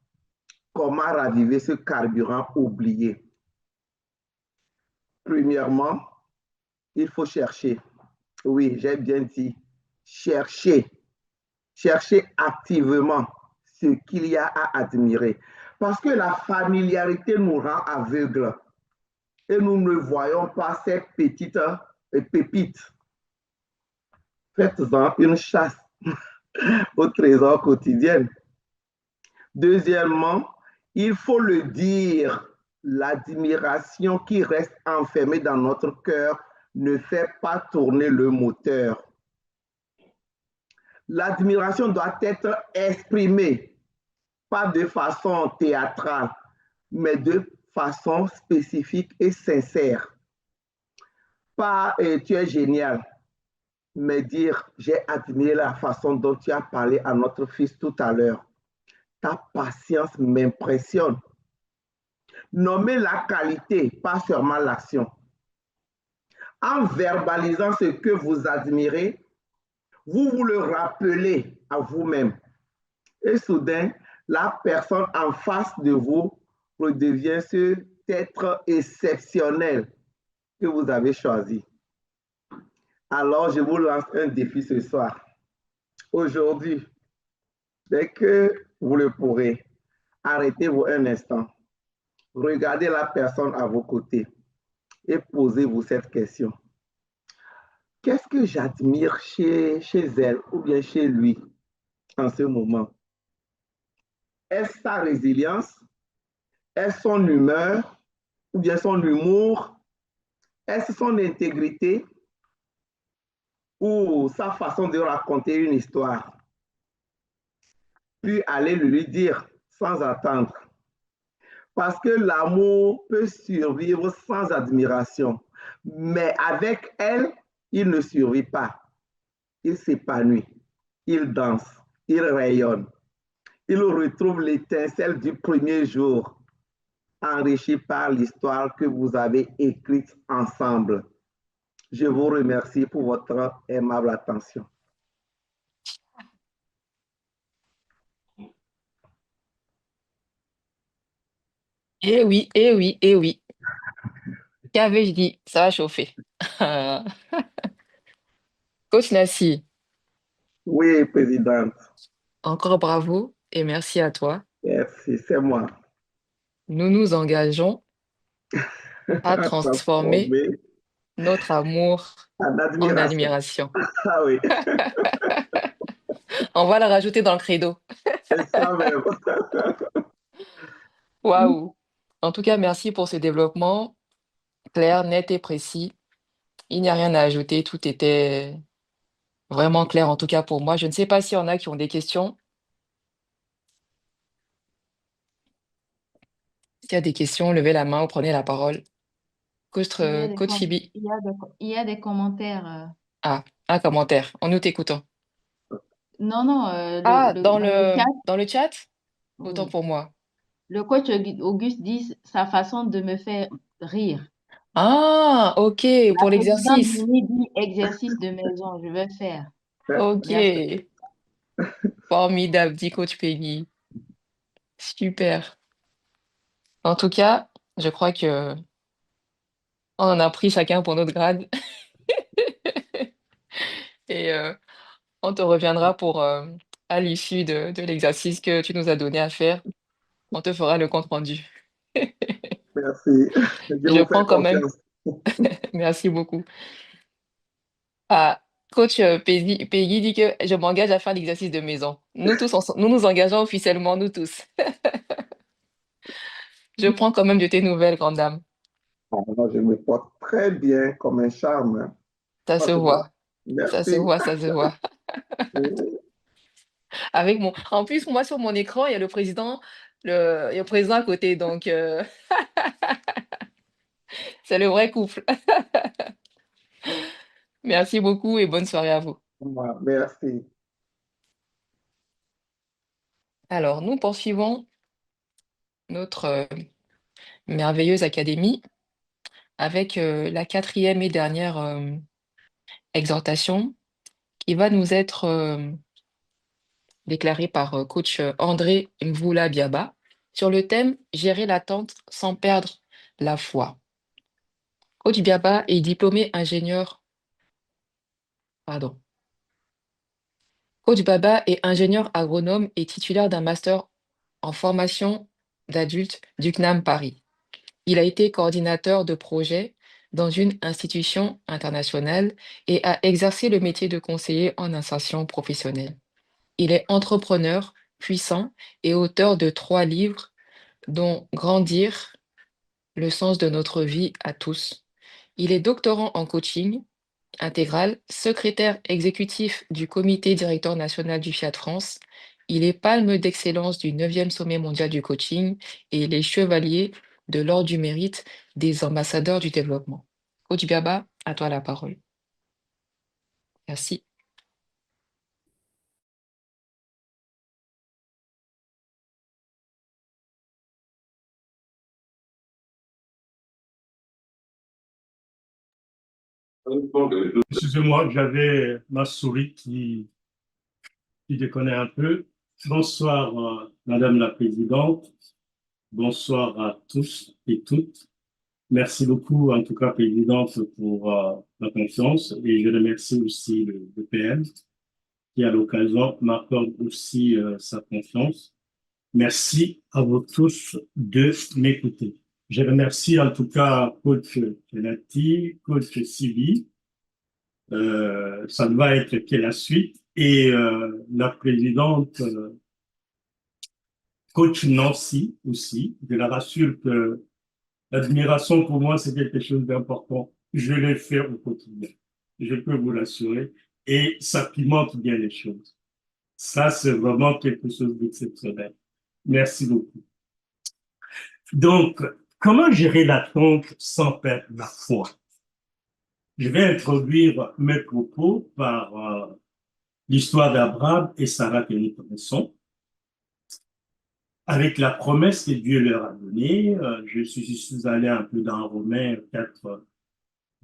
G: comment raviver ce carburant oublié? Premièrement, il faut chercher. Oui, j'ai bien dit, chercher. Chercher activement ce qu'il y a à admirer. Parce que la familiarité nous rend aveugles et nous ne voyons pas ces petites pépites. Faites-en une chasse au trésor quotidien. Deuxièmement, il faut le dire, l'admiration qui reste enfermée dans notre cœur ne fait pas tourner le moteur. L'admiration doit être exprimée, pas de façon théâtrale, mais de façon spécifique et sincère. Pas tu es génial, mais dire j'ai admiré la façon dont tu as parlé à notre fils tout à l'heure. Ta patience m'impressionne. Nommer la qualité, pas seulement l'action. En verbalisant ce que vous admirez, vous vous le rappelez à vous-même. Et soudain, la personne en face de vous redevient cet être exceptionnel que vous avez choisi. Alors, je vous lance un défi ce soir. Aujourd'hui, dès que vous le pourrez, arrêtez-vous un instant. Regardez la personne à vos côtés et posez-vous cette question. Qu'est-ce que j'admire chez elle ou bien chez lui en ce moment? Est-ce sa résilience? Est-ce son humeur ou bien son humour? Est-ce son intégrité ou sa façon de raconter une histoire? Puis allez lui dire sans attendre. Parce que l'amour peut survivre sans admiration. Mais avec elle, il ne survit pas. Il s'épanouit, il danse, il rayonne. Il retrouve l'étincelle du premier jour, enrichi par l'histoire que vous avez écrite ensemble. Je vous remercie pour votre aimable attention.
A: Eh oui, eh oui, eh oui. Qu'avais-je dit? Ça va chauffer. Coach Nassi,
G: Oui, présidente.
A: encore bravo et merci à toi.
G: Merci, c'est moi.
A: Nous nous engageons à transformer
G: Transformé
A: notre amour
G: en
A: en
G: admiration.
A: admiration.
G: Ah oui,
A: On va la rajouter dans le credo.
G: c'est ça même.
A: Waouh! En tout cas, merci pour ce développement clair, net et précis. Il n'y a rien à ajouter, tout était vraiment clair, en tout cas pour moi. Je ne sais pas s'il y en a qui ont des questions. S'il y a des questions, levez la main ou prenez la parole. Coach,
E: Il y a des,
A: Coach Chibi.
E: il y a des commentaires.
A: Ah, un commentaire. En nous t'écoutons.
E: Non, non,
A: Ah,
E: dans le chat,
A: dans le chat? Autant
E: oui.
A: pour moi.
E: Le coach Auguste dit sa façon de me faire rire.
A: Ah, ok,
E: La
A: pour
E: présidente
A: l'exercice.
E: Mimi dit exercice de maison, je vais faire.
A: Ok,
E: Merci.
A: formidable, dit Coach Peggy. Super. En tout cas, je crois que on en a pris chacun pour notre grade et on te reviendra pour, à l'issue de l'exercice que tu nous as donné à faire, on te fera le compte rendu.
G: Merci. Je
A: Je
G: vous fais
A: prends quand même
G: confiance.
A: merci beaucoup. Ah, coach, Peggy dit que: «Je m'engage à faire l'exercice de maison». Nous tous nous nous engageons officiellement, nous tous. Je prends quand même de tes nouvelles, grande dame.
G: Alors, je me porte très bien comme un charme.
A: Ça se
G: Franchement,
A: voit, ça se
G: merci.
A: voit, ça se voit. En plus, moi, sur mon écran, il y a le président, il y a le président à côté, donc c'est le vrai couple. Merci beaucoup et bonne soirée à vous.
G: Merci.
A: Alors, nous poursuivons notre merveilleuse académie avec la quatrième et dernière exhortation qui va nous être déclaré par coach André Mvula Biaba sur le thème Gérer l'attente sans perdre la foi. Coach Biaba est diplômé ingénieur, pardon. Coach Baba est ingénieur agronome et titulaire d'un master en formation d'adultes du CNAM Paris. Il a été coordinateur de projet dans une institution internationale et a exercé le métier de conseiller en insertion professionnelle. Il est entrepreneur puissant et auteur de 3 livres, dont Grandir, le sens de notre vie à tous. Il est doctorant en coaching intégral, secrétaire exécutif du comité directeur national du Fiat France. Il est palme d'excellence du 9e sommet mondial du coaching et il est chevalier de l'ordre du mérite des ambassadeurs du développement. Coach Biaba, à toi la parole. Merci.
H: Excusez-moi, j'avais ma souris qui déconne un peu. Bonsoir, Madame la Présidente. Bonsoir à tous et toutes. Merci beaucoup, en tout cas, Présidente, pour la confiance. Et je remercie aussi le PM qui, à l'occasion, m'accorde aussi sa confiance. Merci à vous tous de m'écouter. Je remercie en tout cas Coach Kenati, Coach Sibi. Ça ne va être que la suite. Et la présidente, Coach Nancy aussi. Je la rassure que l'admiration pour moi, c'est quelque chose d'important. Je l'ai fait au quotidien. Je peux vous l'assurer. Et ça pimente bien les choses. Ça, c'est vraiment quelque chose d'exceptionnel. Merci beaucoup. Donc, comment gérer l'attente sans perdre la foi? Je vais introduire mes propos par l'histoire d'Abraham et Sarah que nous connaissons. Avec la promesse que Dieu leur a donnée, je suis allé un peu dans Romains 4,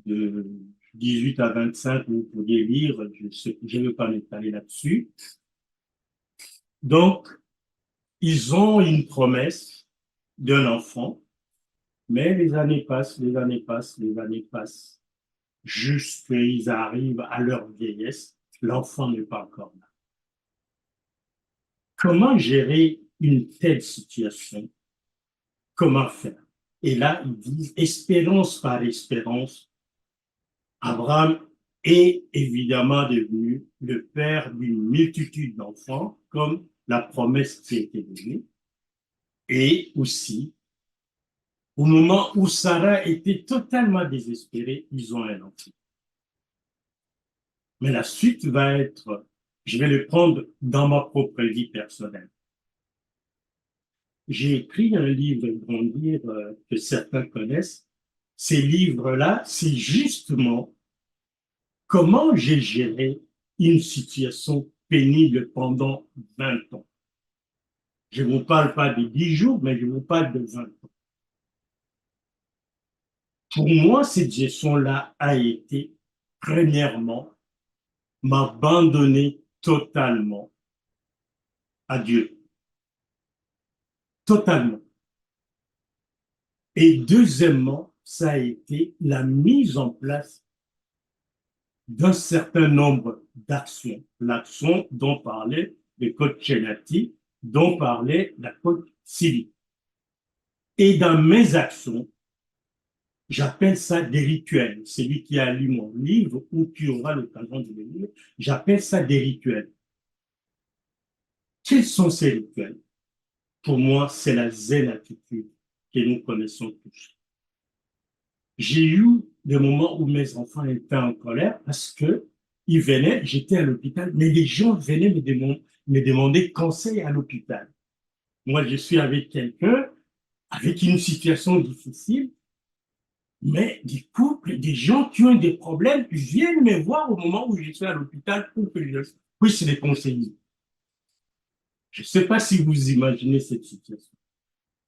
H: de 18 à 25, vous pourriez lire, je ne vais pas m'étaler là-dessus. Donc, ils ont une promesse d'un enfant, mais les années passent, les années passent, les années passent, jusqu'ils arrivent à leur vieillesse, l'enfant n'est pas encore là. Comment gérer une telle situation? Comment faire? Et là, ils disent, espérance par espérance, Abraham est évidemment devenu le père d'une multitude d'enfants, comme la promesse qui a été donnée. Et aussi, au moment où Sarah était totalement désespérée, ils ont un enfant. Mais la suite va être, je vais le prendre dans ma propre vie personnelle. J'ai écrit un livre, Grandir, que certains connaissent. Ces livres-là, c'est justement comment j'ai géré une situation pénible pendant 20 ans. Je ne vous parle pas de 10 jours, mais je vous parle de 20 ans. Pour moi, cette gestion-là a été, premièrement, m'abandonner totalement à Dieu. Totalement. Et deuxièmement, ça a été la mise en place d'un certain nombre d'actions. L'action dont parlait le coach Chenati, dont parlait la coach Sylvie. Et dans mes actions, j'appelle ça des rituels. Celui qui a lu mon livre ou qui aura l'occasion de le lire, j'appelle ça des rituels. Quels sont ces rituels? Pour moi, c'est la zen attitude que nous connaissons tous. J'ai eu des moments où mes enfants étaient en colère parce que ils venaient, j'étais à l'hôpital, mais les gens venaient me demander conseil à l'hôpital. Moi, je suis avec quelqu'un, avec une situation difficile, mais des couples, des gens qui ont des problèmes viennent me voir au moment où je suis à l'hôpital pour que je puisse les conseiller. Je ne sais pas si vous imaginez cette situation.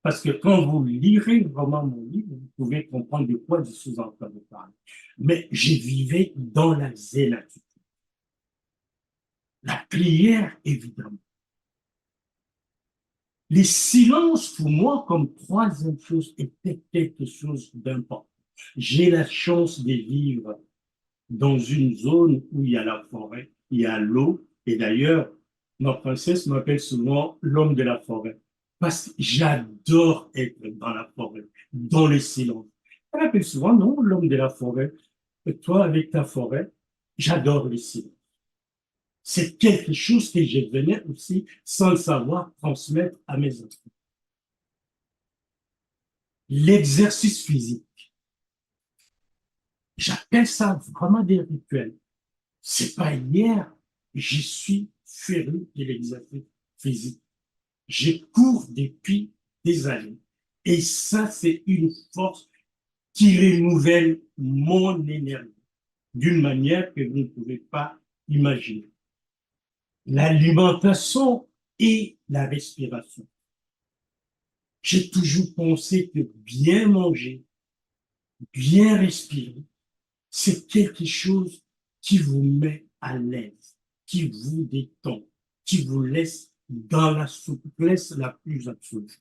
H: Parce que quand vous lirez vraiment mon livre, vous pouvez comprendre de quoi je suis en train de parler. Mais je vivais dans la zen attitude. La prière, évidemment. Les silences, pour moi, comme troisième chose, était quelque chose d'important. J'ai la chance de vivre dans une zone où il y a la forêt, il y a l'eau, et d'ailleurs, ma princesse m'appelle souvent l'homme de la forêt, parce que j'adore être dans la forêt, dans le silence. Elle m'appelle souvent, non, l'homme de la forêt. Et toi, avec ta forêt, j'adore le silence. C'est quelque chose que je venais aussi, sans le savoir, transmettre à mes enfants. L'exercice physique, j'appelle ça vraiment des rituels. C'est pas hier, je suis féru de l'exercice physique. Je cours depuis des années. Et ça, c'est une force qui renouvelle mon énergie d'une manière que vous ne pouvez pas imaginer. L'alimentation et la respiration. J'ai toujours pensé que bien manger, bien respirer, c'est quelque chose qui vous met à l'aise, qui vous détend, qui vous laisse dans la souplesse la plus absolue.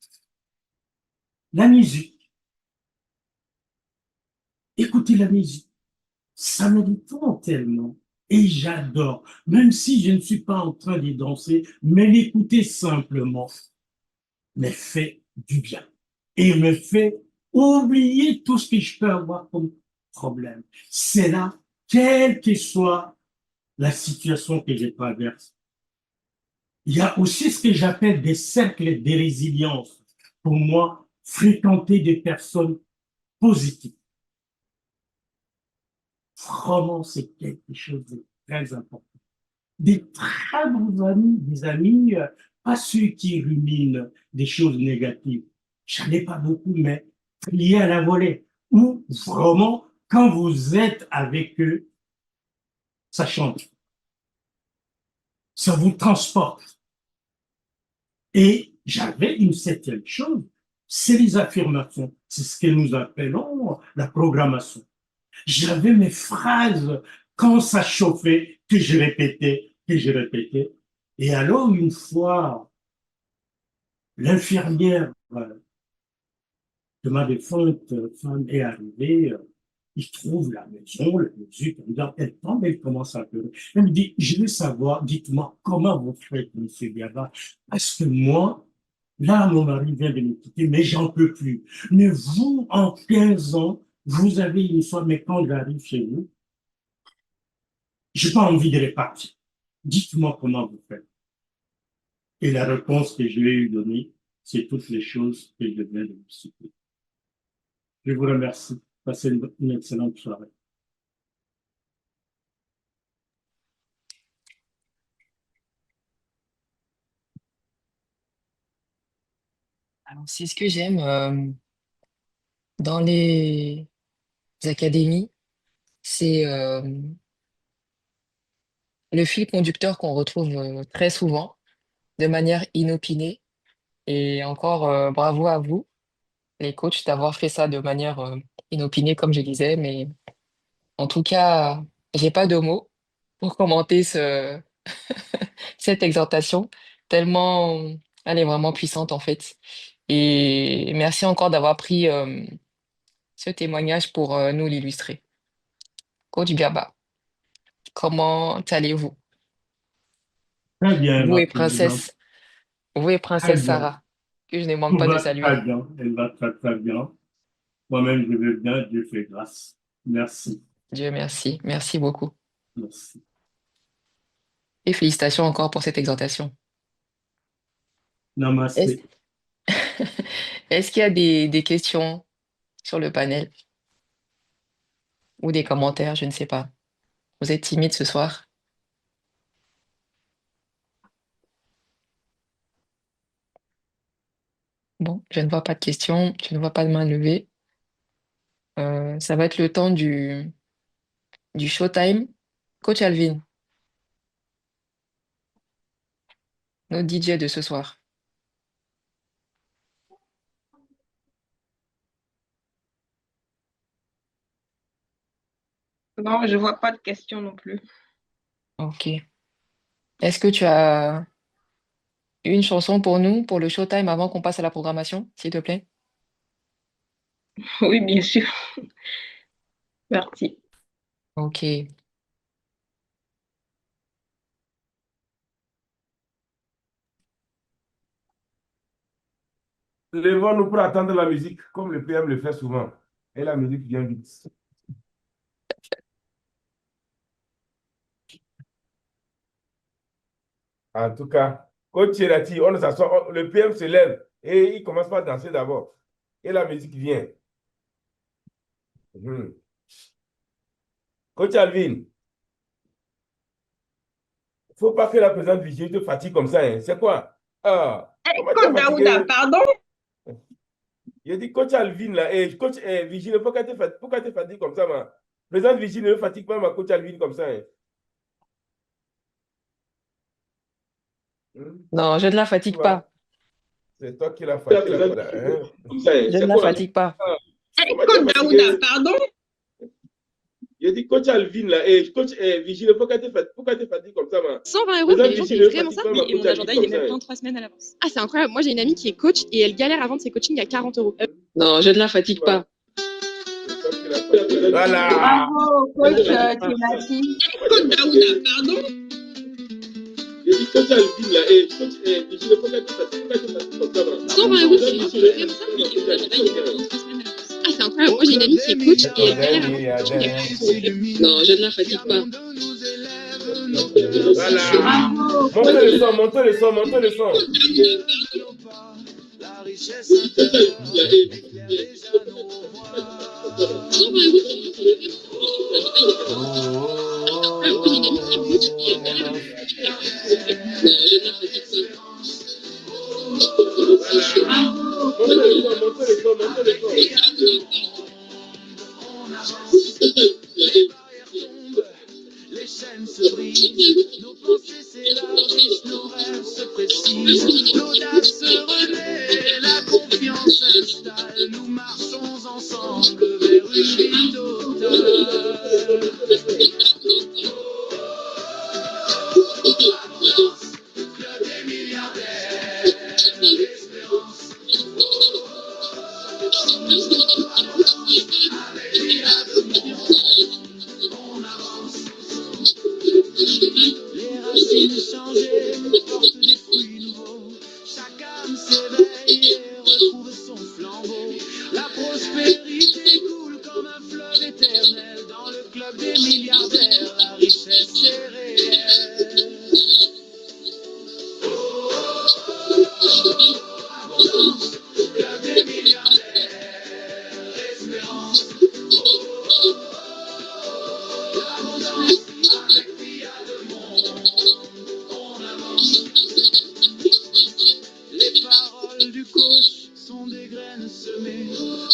H: La musique, écoutez la musique, ça me détend tellement et j'adore, même si je ne suis pas en train de danser, mais l'écouter simplement me fait du bien et me fait oublier tout ce que je peux avoir comme problème. C'est là, quelle que soit la situation que je traverse. Il y a aussi ce que j'appelle des cercles de résilience. Pour moi, fréquenter des personnes positives. Vraiment, c'est quelque chose de très important. Des très bons amis, des amis, pas ceux qui ruminent des choses négatives. J'en ai pas beaucoup, mais liés à la volée. Ou vraiment, quand vous êtes avec eux, ça change. Ça vous transporte. Et j'avais une septième chose, c'est les affirmations. C'est ce que nous appelons la programmation. J'avais mes phrases quand ça chauffait, que je répétais, que je répétais. Et alors, une fois, l'infirmière de ma défunte femme est arrivée, il trouve la maison, la musique, elle tombe, elle commence à pleurer. Elle me dit, je veux savoir, dites-moi, comment vous faites, monsieur Biaba? Parce que moi, là, mon mari vient de me quitter, mais j'en peux plus. Mais vous, en 15 ans, vous avez une fois, mais quand j'arrive chez vous, j'ai pas envie de repartir. Dites-moi comment vous faites. Et la réponse que je lui ai eu donnée, c'est toutes les choses que je viens de vous citer. Je vous remercie. Passez une excellente soirée.
A: Alors, c'est ce que j'aime dans les académies, c'est le fil conducteur qu'on retrouve très souvent, de manière inopinée. Et encore bravo à vous, les coachs, d'avoir fait ça de manière inopinée, comme je disais. Mais en tout cas, j'ai pas de mots pour commenter cette exhortation, tellement elle est vraiment puissante en fait. Et merci encore d'avoir pris ce témoignage pour nous l'illustrer. Coach Biaba, comment allez-vous?
H: Très bien,
A: Vous
H: ma
A: et
H: présidente.
A: princesse, vous et
H: Très
A: princesse
H: bien.
A: Sarah, que je ne manque
H: Tout
A: pas de
H: va
A: saluer.
H: très bien. Elle va très, très bien. Moi-même, je vais bien. Dieu fait grâce. Merci.
A: Dieu merci, merci beaucoup.
H: Merci.
A: Et félicitations encore pour cette exhortation. Est-ce,
H: Namasté.
A: est-ce qu'il y a des questions sur le panel ou des commentaires? Je ne sais pas. Vous êtes timide ce soir? Bon, je ne vois pas de questions, je ne vois pas de main levée. Ça va être le temps du showtime. Coach Alvin, notre DJ de ce soir.
C: Non, je vois pas de questions non plus.
A: Ok. Est-ce que tu as une chanson pour nous, pour le showtime, avant qu'on passe à la programmation, s'il te plaît?
I: Oui, bien sûr. Parti.
A: Ok.
B: Levons-nous pour attendre la musique, comme le PM le fait souvent. Et la musique vient vite. En tout cas, coach Thierry, on s'assoit, le PM se lève et il commence par danser d'abord. Et la musique vient. Mhm. Coach Alvin, il ne faut pas que la présente Vigile te fatigue comme ça. Hein. C'est quoi? Ah, comment tu es
C: Coach Daouda,
B: fatigué?
C: pardon?
B: Il dit, coach Alvin, là, et coach Vigile, pourquoi tu es fatigué comme ça, ma? Présente Vigile ne fatigue pas ma coach Alvin comme ça. Hein.
A: Non, je ne la
B: Tu
A: fatigue
B: vois,
A: pas.
B: c'est toi qui la fatigue. Voilà, hein.
A: Je ne la fatigue pas.
B: Comment tu es
C: Coach
B: fatigué?
C: Daouda, pardon?
B: Il dit, coach Alvin, là, et coach Vigile, pourquoi tu es fatigué comme ça, ma?
J: 120 euros,
B: Présente
J: mais les gens
B: Vigile
J: payent
B: ne
J: vraiment
B: fatigue
J: ça.
B: pas
J: Oui,
B: ma
J: et mon
B: coach
J: agenda,
B: Alvin
J: il est
B: comme ça.
J: même
B: Hein.
J: 23 semaines à l'avance. Ah, c'est incroyable. Moi, j'ai une amie qui est coach et elle galère à vendre ses coachings à 40 euros.
A: Non, je ne la fatigue pas.
B: C'est toi qui la fatigue. Voilà.
C: Bravo, coach Thierry. Coach Daouda, pardon?
B: Il dit, coach Alvin, là, et coach Vigile, pourquoi tu es fatigué comme ça, ma?
J: 120 euros, mais les gens payent vraiment ça. Oui, et mon agenda, il est même 23 semaines à l'avance. Ah, c'est incroyable. Moi, j'ai une amie qui est coach et elle galère à vendre ses coachings à 40 euros.
A: Non, je ne la fatigue pas.
B: Voilà. Montez le son, montez le son, montez le son.
J: La richesse intérieure éclaire déjà nos voies. 120 euros, mais les gens payent vraiment ça. Oui, et mon agenda, il est même 23 semaines à l'avance. Ah, moi, j'ai une amie qui est coach et elle galère à vendre ses coachings à 40 euros. Non, je ne la fatigue pas.
B: Voilà. Montez le son, montez le son, montez le son.
J: On avance, les barrières tombent, les chaînes se brisent, nos pensées s'élargissent, nos rêves se précisent, l'audace se renaît, la confiance s'installe, nous marchons ensemble vers une vie totale. Abondance, club des milliardaires, espérance. Avec l'IA de monde, on avance. Les racines changées portent des fruits nouveaux. Chaque âme s'éveille et retrouve son flambeau. La prospérité coule comme un fleuve éternel. Dans le club des milliardaires, la richesse est réelle. Abondance, club des milliardaires, espérance. L'abondance, avec l'IA de monde, on avance. Les paroles du coach sont des graines semées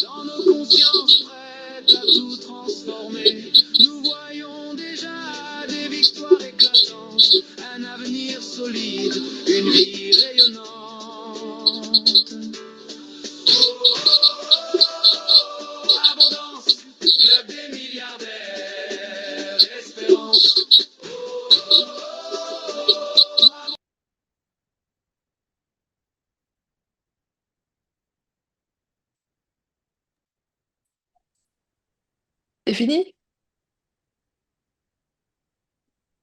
J: dans nos consciences prêtes à tout transformer. Nous voyons déjà des victoires éclatantes, un avenir solide, une vie rayonnante. Abondance, club des milliardaires, espérance.
A: C'est fini?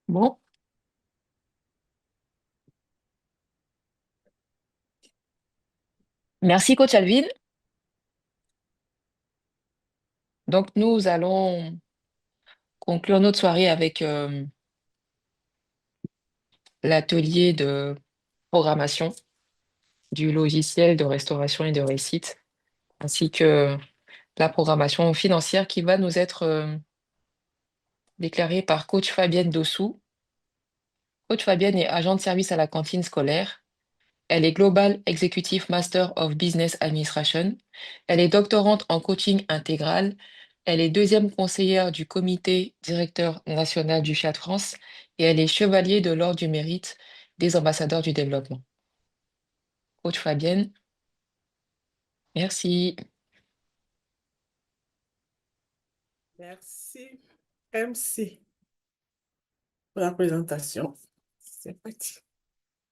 A: Bon. Merci, coach Alvin. Donc, nous allons conclure notre soirée avec l'atelier de programmation du logiciel de restauration et de réussite, ainsi que la programmation financière qui va nous être déclarée par coach Fabienne Dossou. Coach Fabienne est agent de service à la cantine scolaire. Elle est Global Executive Master of Business Administration. Elle est doctorante en coaching intégral. Elle est deuxième conseillère du comité directeur national du CHA de France et elle est chevalier de l'Ordre du mérite des ambassadeurs du développement. Coach Fabienne, merci.
K: Merci, MC, pour la présentation.
I: C'est parti.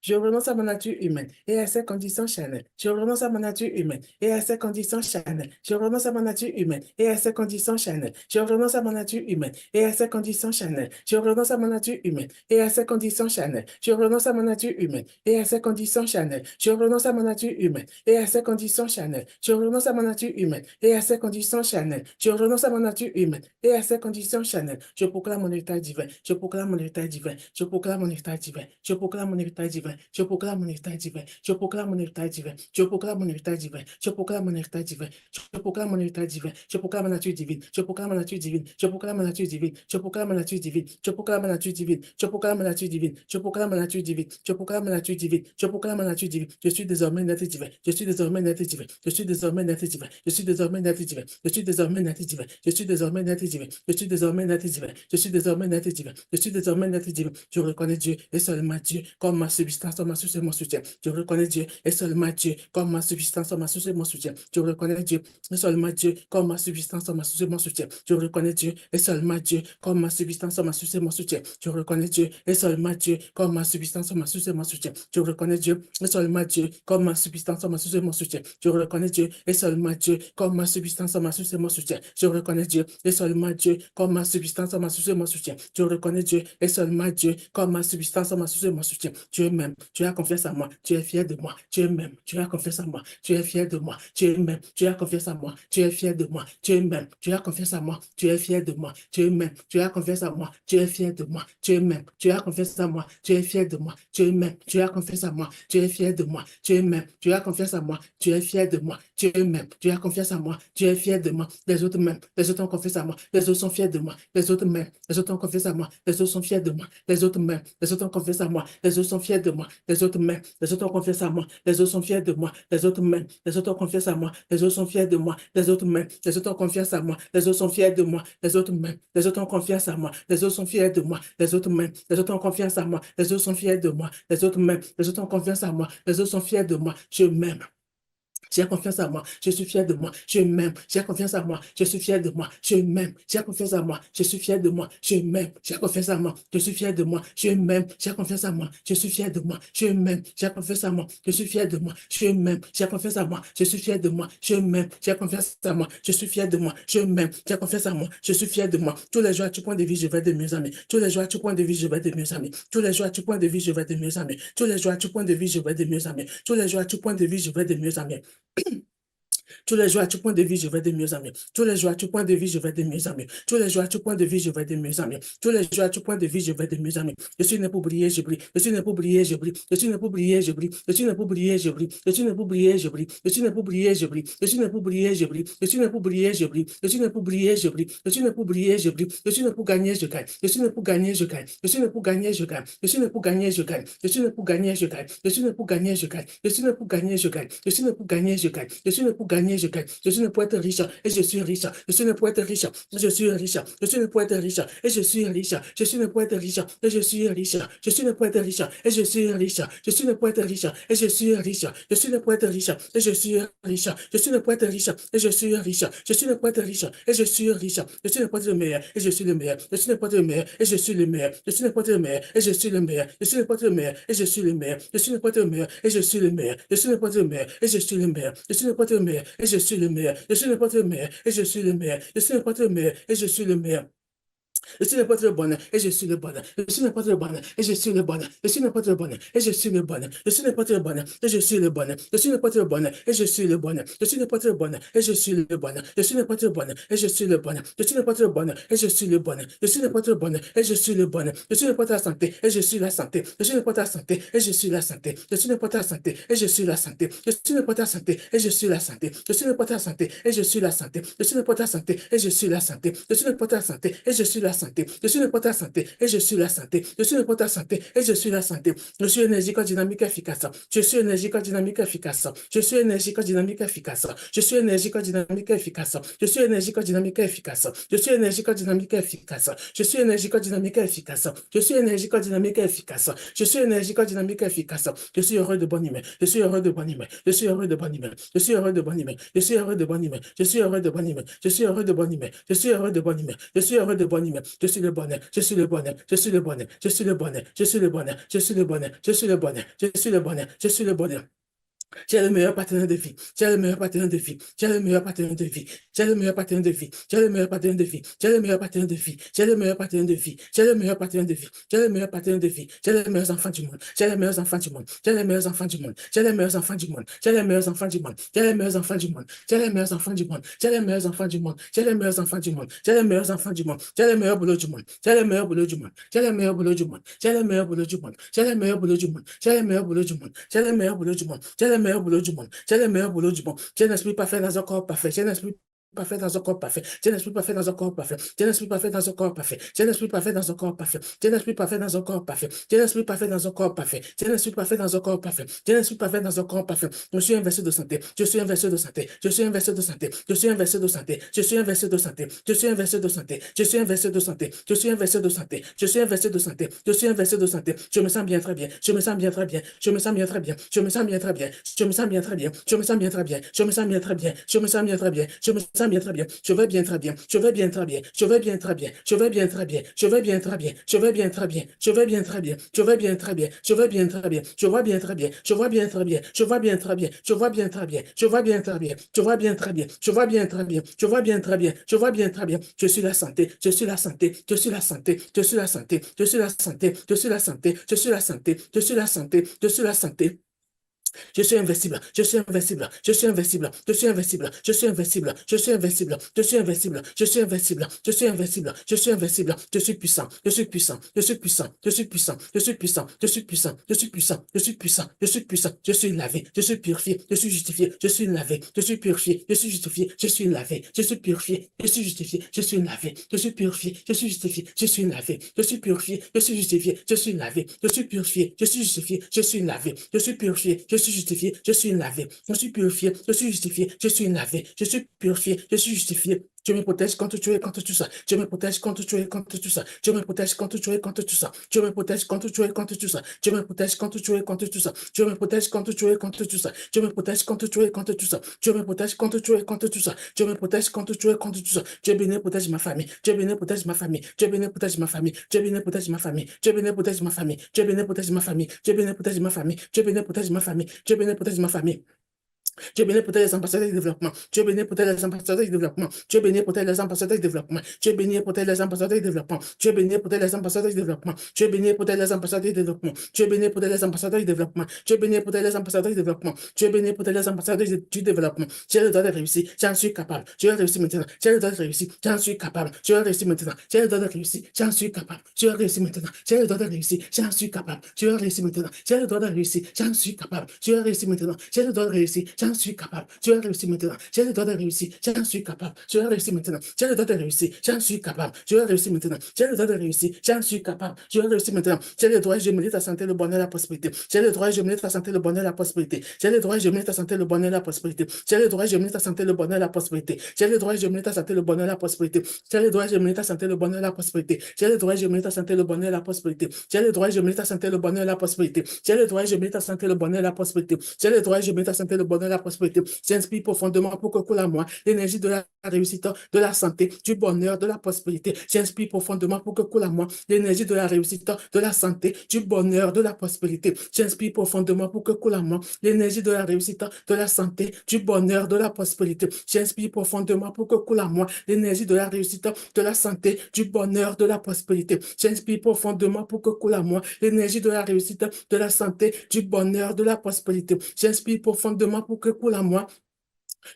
I: Je renonce à ma nature humaine et à ses conditions charnelles. Je renonce à ma nature humaine et à ses conditions charnelles. Je renonce à ma nature humaine et à ses conditions charnelles. Je renonce à ma nature humaine et à ses conditions charnelles. Je renonce à ma nature humaine et à ses conditions charnelles. Je renonce à ma nature humaine et à ses conditions charnelles. Je renonce à ma nature humaine et à ses conditions charnelles. Je renonce à ma nature humaine et à ses conditions charnelles. Je renonce à ma nature humaine et à ses conditions charnelles. Je proclame mon état divin. Je proclame mon état divin. Je proclame mon état divin. Je proclame mon état divin. Je proclame mon état divin. Je proclame mon état divin. Je proclame mon état divin. Je proclame mon état divin. Je proclame mon état divin. Je proclame ma nature divine. Je proclame ma nature divine. Je proclame ma nature divine. Je proclame ma nature divine. Je proclame ma nature divine. Je proclame ma nature divine. Je proclame ma nature divine. Je proclame ma nature divine. Je proclame ma nature divine. Je suis désormais nature divin. Je suis désormais nature divin. Je suis désormais nature divin. Je suis désormais nature divin. Je suis désormais nature divin. Je suis désormais nature divin. Je suis désormais nature divin. Je suis désormais nature divin. Je suis désormais nature divin. Je reconnais Dieu et seulement Dieu comme ma substance, comme ma source et mon soutien. Je reconnais Dieu et seulement Dieu comme ma substance, comme ma source et mon soutien. Je reconnais Dieu et seulement Dieu comme ma substance, comme ma source et mon soutien. Je reconnais Dieu et seulement Dieu comme ma substance, comme ma source et mon soutien. Je reconnais Dieu et seulement Dieu comme ma substance, comme ma source et mon soutien. Je reconnais Dieu et seulement Dieu comme ma substance, comme ma source et mon soutien. Je reconnais Dieu et seulement Dieu comme ma substance, comme ma source et mon soutien. Je reconnais Dieu et seulement Dieu comme ma substance, comme ma source et mon soutien. Je reconnais Dieu et seulement Dieu comme ma substance, comme ma source et mon soutien. Dieu m'aime, tu as confiance en moi, tu es fier de moi, Dieu m'aime, tu as confiance en moi, tu es fier de moi, Dieu m'aime, tu as confiance en moi, tu es fier de moi, Dieu m'aime, tu as confiance en moi, tu es fier de moi, Dieu m'aime, tu as confiance en moi, tu es fier de moi, Dieu m'aime, tu as confiance en moi, tu es fier de moi, Dieu m'aime, tu as confiance en moi, tu es fier de moi, Dieu m'aime, tu as confiance en moi, tu es fier de moi, Dieu m'aime, tu as confiance en moi, tu es fier de moi, les autres m'aiment, les autres ont confiance en moi, les autres sont fiers de moi, les autres m'aiment, les autres ont confiance en moi, les autres sont fiers de moi, les autres m'aiment, les autres ont confiance en moi, les autres sont fiers de moi, les autres m'aiment, les autres ont confiance en moi, les autres sont fiers de moi, les autres m'aiment, les autres ont confiance en moi, les autres sont fiers de moi, les autres m'aiment, les autres ont confiance en moi, les autres sont fiers de moi, les autres m'aiment, les autres ont confiance en moi, les autres sont fiers de moi, les autres m'aiment, les autres ont confiance en moi, les autres sont fiers de moi, les autres m'aiment, les autres ont confiance en moi, les autres sont fiers de moi, je m'aime. J'ai confiance en moi, je suis fier de moi, je m'aime. J'ai confiance en moi, je suis fier de moi, je m'aime. J'ai confiance en moi, je suis fier de moi, je m'aime. J'ai confiance en moi, je suis fier de moi, je m'aime. J'ai confiance en moi, je suis fier de moi, je m'aime. J'ai confiance en moi, je suis fier de moi, je m'aime. J'ai confiance en moi, je suis fier de moi, je m'aime. J'ai confiance en moi, je suis fier de moi, je m'aime. J'ai confiance en moi, je suis fier de moi. Tous les jours à tout point de vie, je vais de mieux en mieux. Tous les jours à tout point de vie, je vais de mieux en mieux. Tous les jours à tout point de vie, je vais de mieux en mieux. Tous les jours à tout point de vie, je vais de mieux en mieux. Tous les jours à tout point de vie, je vais de mieux en mieux. Tous les jours, à tout point de vie, je vais de mieux en mieux. Tous les jours, à tout point de vie, je vais de mieux en mieux. Tous les jours, à tout point de vie, je vais de mieux en mieux. Tous les jours, à tout point de vie, je vais de mieux en mieux. Je suis né pour briller, je brille. Je suis né pour briller, je brille. Je suis né pour briller, je brille. Je suis né pour briller, je brille. Je suis né pour briller, je brille. Je suis né pour briller, je brille. Je suis né pour briller, je brille. Je suis né pour briller, je brille. Je suis né pour briller, je brille. Je suis né pour briller, je brille. Je suis né pour gagner, je gagne. Je suis né pour gagner, je gagne. Je suis né pour gagner, je gagne. Je suis né pour gagner, je gagne. Je suis né pour gagner, je gagne. Je suis né pour gagner, je gagne. Je suis né pour gagner, je gagne. Je suis né pour gagner, je gagne. Je suis né pour gagner, je gagne. Je suis né pour être riche et je suis riche. Je suis né pour être riche. Je suis riche. Je suis né pour être riche et je suis riche. Je suis né pour être riche et je suis riche. Je suis né pour être riche et je suis riche. Je suis né pour être riche et je suis riche. Je suis né pour être riche et je suis riche. Je suis né pour être riche et je suis riche. Je suis né pour être riche et je suis riche. Je suis né pour être le meilleur et je suis le meilleur. Je suis né pour être le meilleur et je suis le meilleur. Je suis né pour être le meilleur et je suis le meilleur. Je suis né pour être le meilleur et je suis le meilleur. Je suis né pour être le meilleur et je suis le meilleur. Je suis né pour être le meilleur et je suis le meilleur. Je suis né pour être le meilleur et je suis le meilleur. Je suis n'importe le meilleur et je suis le meilleur. Je suis n'importe le meilleur et je suis le meilleur. Je suis n'importe le bonheur et je suis le bonheur. Je suis n'importe le bonheur et je suis le bonheur. Je suis n'importe le bonheur et je suis le bonheur. Je suis n'importe le bonheur et je suis le bonheur. Je suis n'importe le bonheur et je suis le bonheur. Je suis n'importe le bonheur et je suis le bonheur. Je suis n'importe le bonheur et je suis le bonheur. Je suis n'importe le bonheur et je suis le bonheur. Je suis n'importe le bonheur et je suis le bonheur. Je suis n'importe la santé et je suis la santé. Je suis n'importe la santé et je suis la santé. Je suis n'importe la santé et je suis la santé. Je suis n'importe la santé et je suis la santé. Je suis n'importe la santé et je suis la santé. Je suis n'importe la santé et je suis la santé. Je suis n'importe la santé et je suis la santé. Je suis n'importe la santé et je suis la santé. Je suis n'importe la santé et je suis la santé. Je suis énergique, dynamique, efficace. Je suis énergique, dynamique, efficace. Je suis énergique, dynamique, efficace. Je suis énergique, dynamique, efficace. Je suis énergique, dynamique, efficace. Je suis énergique, dynamique, efficace. Je suis énergique, dynamique, efficace. Je suis énergique, dynamique, efficace. Je suis énergique, dynamique, efficace. Je suis heureux de bonne humeur. Je suis heureux de bonne humeur. Je suis heureux de bonne humeur. Je suis heureux de bonne humeur. Je suis heureux de bonne humeur. Je suis heureux de bonne humeur. Je suis heureux de bonne humeur. Je suis heureux de bonne humeur. Je suis heureux de bonne humeur. je suis le bonheur, je suis le bonheur, je suis le bonheur, je suis le bonheur, je suis le bonheur, je suis le bonheur, je suis le bonheur, je suis le bonheur, je suis le bonheur. J'ai le meilleur partenaire de vie. J'ai le meilleur partenaire de vie. J'ai le meilleur partenaire de vie. J'ai le meilleur partenaire de vie. J'ai le meilleur partenaire de vie. J'ai le meilleur partenaire de vie. J'ai le meilleur partenaire de vie. J'ai le meilleur partenaire de vie. J'ai le meilleur partenaire de vie. J'ai les meilleurs enfants du monde. J'ai les meilleurs enfants du monde. J'ai les meilleurs enfants du monde. J'ai les meilleurs enfants du monde. J'ai les meilleurs enfants du monde. J'ai les meilleurs enfants du monde. J'ai les meilleurs enfants du monde. J'ai les meilleurs enfants du monde. J'ai les meilleurs enfants du monde. J'ai les meilleurs enfants du monde. J'ai les meilleurs boulots du monde. J'ai les meilleurs boulots du monde. J'ai les meilleurs boulots du monde. J'ai les meilleurs boulots du monde. J'ai les meilleurs boulots du monde. J'ai les meilleurs boulots du monde. J'ai les meilleurs boulots du monde. J'ai les meilleurs boulots du monde. J'ai le meilleur boulot du monde. J'ai un esprit parfait dans un corps parfait. J'ai un esprit parfait dans un corps parfait. J'ai un esprit parfait dans un corps parfait. J'ai un esprit parfait dans un corps parfait. J'ai un esprit parfait dans un corps parfait. J'ai un esprit parfait dans un corps parfait. J'ai un esprit parfait dans un corps parfait. J'ai un esprit parfait dans un corps parfait. J'ai un esprit parfait dans un corps parfait. Je suis un vaisseau de santé. Je suis un vaisseau de santé. Je suis un vaisseau de santé. Je suis un vaisseau de santé. Je suis un vaisseau de santé. Je suis un vaisseau de santé. Je suis un vaisseau de santé. Je suis un vaisseau de santé. Je suis un vaisseau de santé. Je suis un vaisseau de santé. Je me sens bien très bien. Je me sens bien très bien. Je me sens bien très bien. Je me sens bien très bien. Je me sens bien très bien. Je me sens bien très bien. Je me sens bien très bien. Je me sens bien très bien. Je me sens bien très bien. Je vais bien très bien. Je vais bien très bien. Je vais bien très bien. Je vais bien très bien. Je vais bien très bien. Je vais bien très bien. Je vais bien très bien. Je vais bien très bien. Je vais bien très bien. Je vois bien très bien. Je vois bien très bien. Je vois bien très bien. Je vois bien très bien. Je vois bien très bien. Je vois bien très bien. Je vois bien très bien. Je vois bien très bien. Je vois bien très bien. Je suis la santé. Je suis la santé. Je suis la santé. Je suis la santé. Je suis la santé. Je suis la santé. Je suis la santé. Je suis la santé. Je suis la santé. Je suis invincible, je suis invincible, je suis invincible, je suis invincible, je suis invincible, je suis invincible, je suis invincible, je suis invincible, je suis invincible, je suis invincible, je suis puissant, je suis puissant, je suis puissant, je suis puissant, je suis puissant, je suis puissant, je suis puissant, je suis puissant, je suis puissant, je suis lavé, je suis purifié, je suis justifié, je suis lavé, je suis purifié, je suis justifié, je suis lavé, je suis purifié, je suis justifié, je suis lavé, je suis purifié, je suis justifié, je suis lavé, je suis purifié, je suis justifié, je suis lavé, je suis purifié, je suis justifié, je suis lavé, je suis purifié, je suis justifié, je suis lavé, je suis purifié, je suis justifié, je suis lavé, je suis purifié, je suis justifié. Je me protège contre tout et contre tout ça. Je me protège contre tout et contre tout ça. Je me protège contre tout et contre tout ça. Je me protège contre tout et contre tout ça. Je me protège contre tout et contre tout ça. Je me protège contre tout et contre tout ça. Je me protège contre tout et contre tout ça. Je me protège contre tout et contre tout ça. Je me protège contre tout et contre tout ça. Dieu béni protège ma famille. Dieu béni protège ma famille. Dieu béni protège ma famille. Dieu béni protège ma famille. Dieu béni protège ma famille. Dieu béni protège ma famille. Dieu béni protège ma famille. Dieu béni protège ma famille. Dieu béni protège ma famille. Dieu béni pour les ambassadeurs du développement. Dieu béni pour les ambassadeurs du développement. Dieu béni pour les ambassadeurs du développement. Dieu béni pour les ambassadeurs du développement. Dieu béni pour les ambassadeurs du développement. Dieu béni pour les ambassadeurs du développement. Dieu béni pour les ambassadeurs du développement. Dieu béni pour les ambassadeurs du développement. Dieu béni pour les ambassadeurs du développement. J'ai le droit de réussir. J'en suis capable. Je vais réussir maintenant. J'ai le droit de réussir. J'en suis capable. Je vais réussir maintenant. J'ai le droit de réussir. J'en suis capable. Je vais réussir maintenant. J'ai le droit de réussir. J'en suis capable. Je vais réussir maintenant. J'ai le droit de réussir. J'en suis capable. Je vais réussir maintenant. J'ai le droit de réussir. J'en suis capable. Je vais réussir maintenant. J'ai le droit de réussir. J'en suis capable. Je vais réussir maintenant. J'ai le droit de réussir. J'en suis capable. Je vais réussir maintenant. J'ai le droit de réussir. J'en suis capable. Je vais réussir maintenant. J'ai le droit et je mérite la santé, le bonheur, la prospérité. J'ai le droit et je mérite la santé, le bonheur, la prospérité. J'ai le droit et je mérite la santé, le bonheur, la prospérité. J'ai le droit et je mérite la santé, le bonheur, la prospérité. J'ai le droit et je mérite la santé, le bonheur, la prospérité. J'ai le droit et je mérite la santé, le bonheur, la prospérité. J'ai le droit et je mérite la santé, le bonheur, la prospérité. J'ai le droit et je mérite la santé, le bonheur, la prospérité. J'ai le droit et je mérite la santé, le bonheur, la prospérité. J'ai le droit et je mérite la santé, le bonheur, la prospérité. J'inspire profondément pour que coule à moi l'énergie de la réussite, de la santé, du bonheur, de la prospérité. J'inspire profondément pour que coule à moi l'énergie de la réussite, de la santé, du bonheur, de la prospérité. J'inspire profondément pour que coule à moi l'énergie de la réussite, de la santé, du bonheur, de la prospérité. J'inspire profondément pour que coule à moi l'énergie de la réussite, de la santé, du bonheur, de la prospérité. J'inspire profondément pour que coule à moi l'énergie de la réussite, de la santé, du bonheur, de la prospérité. J'inspire profondément pour que coule à moi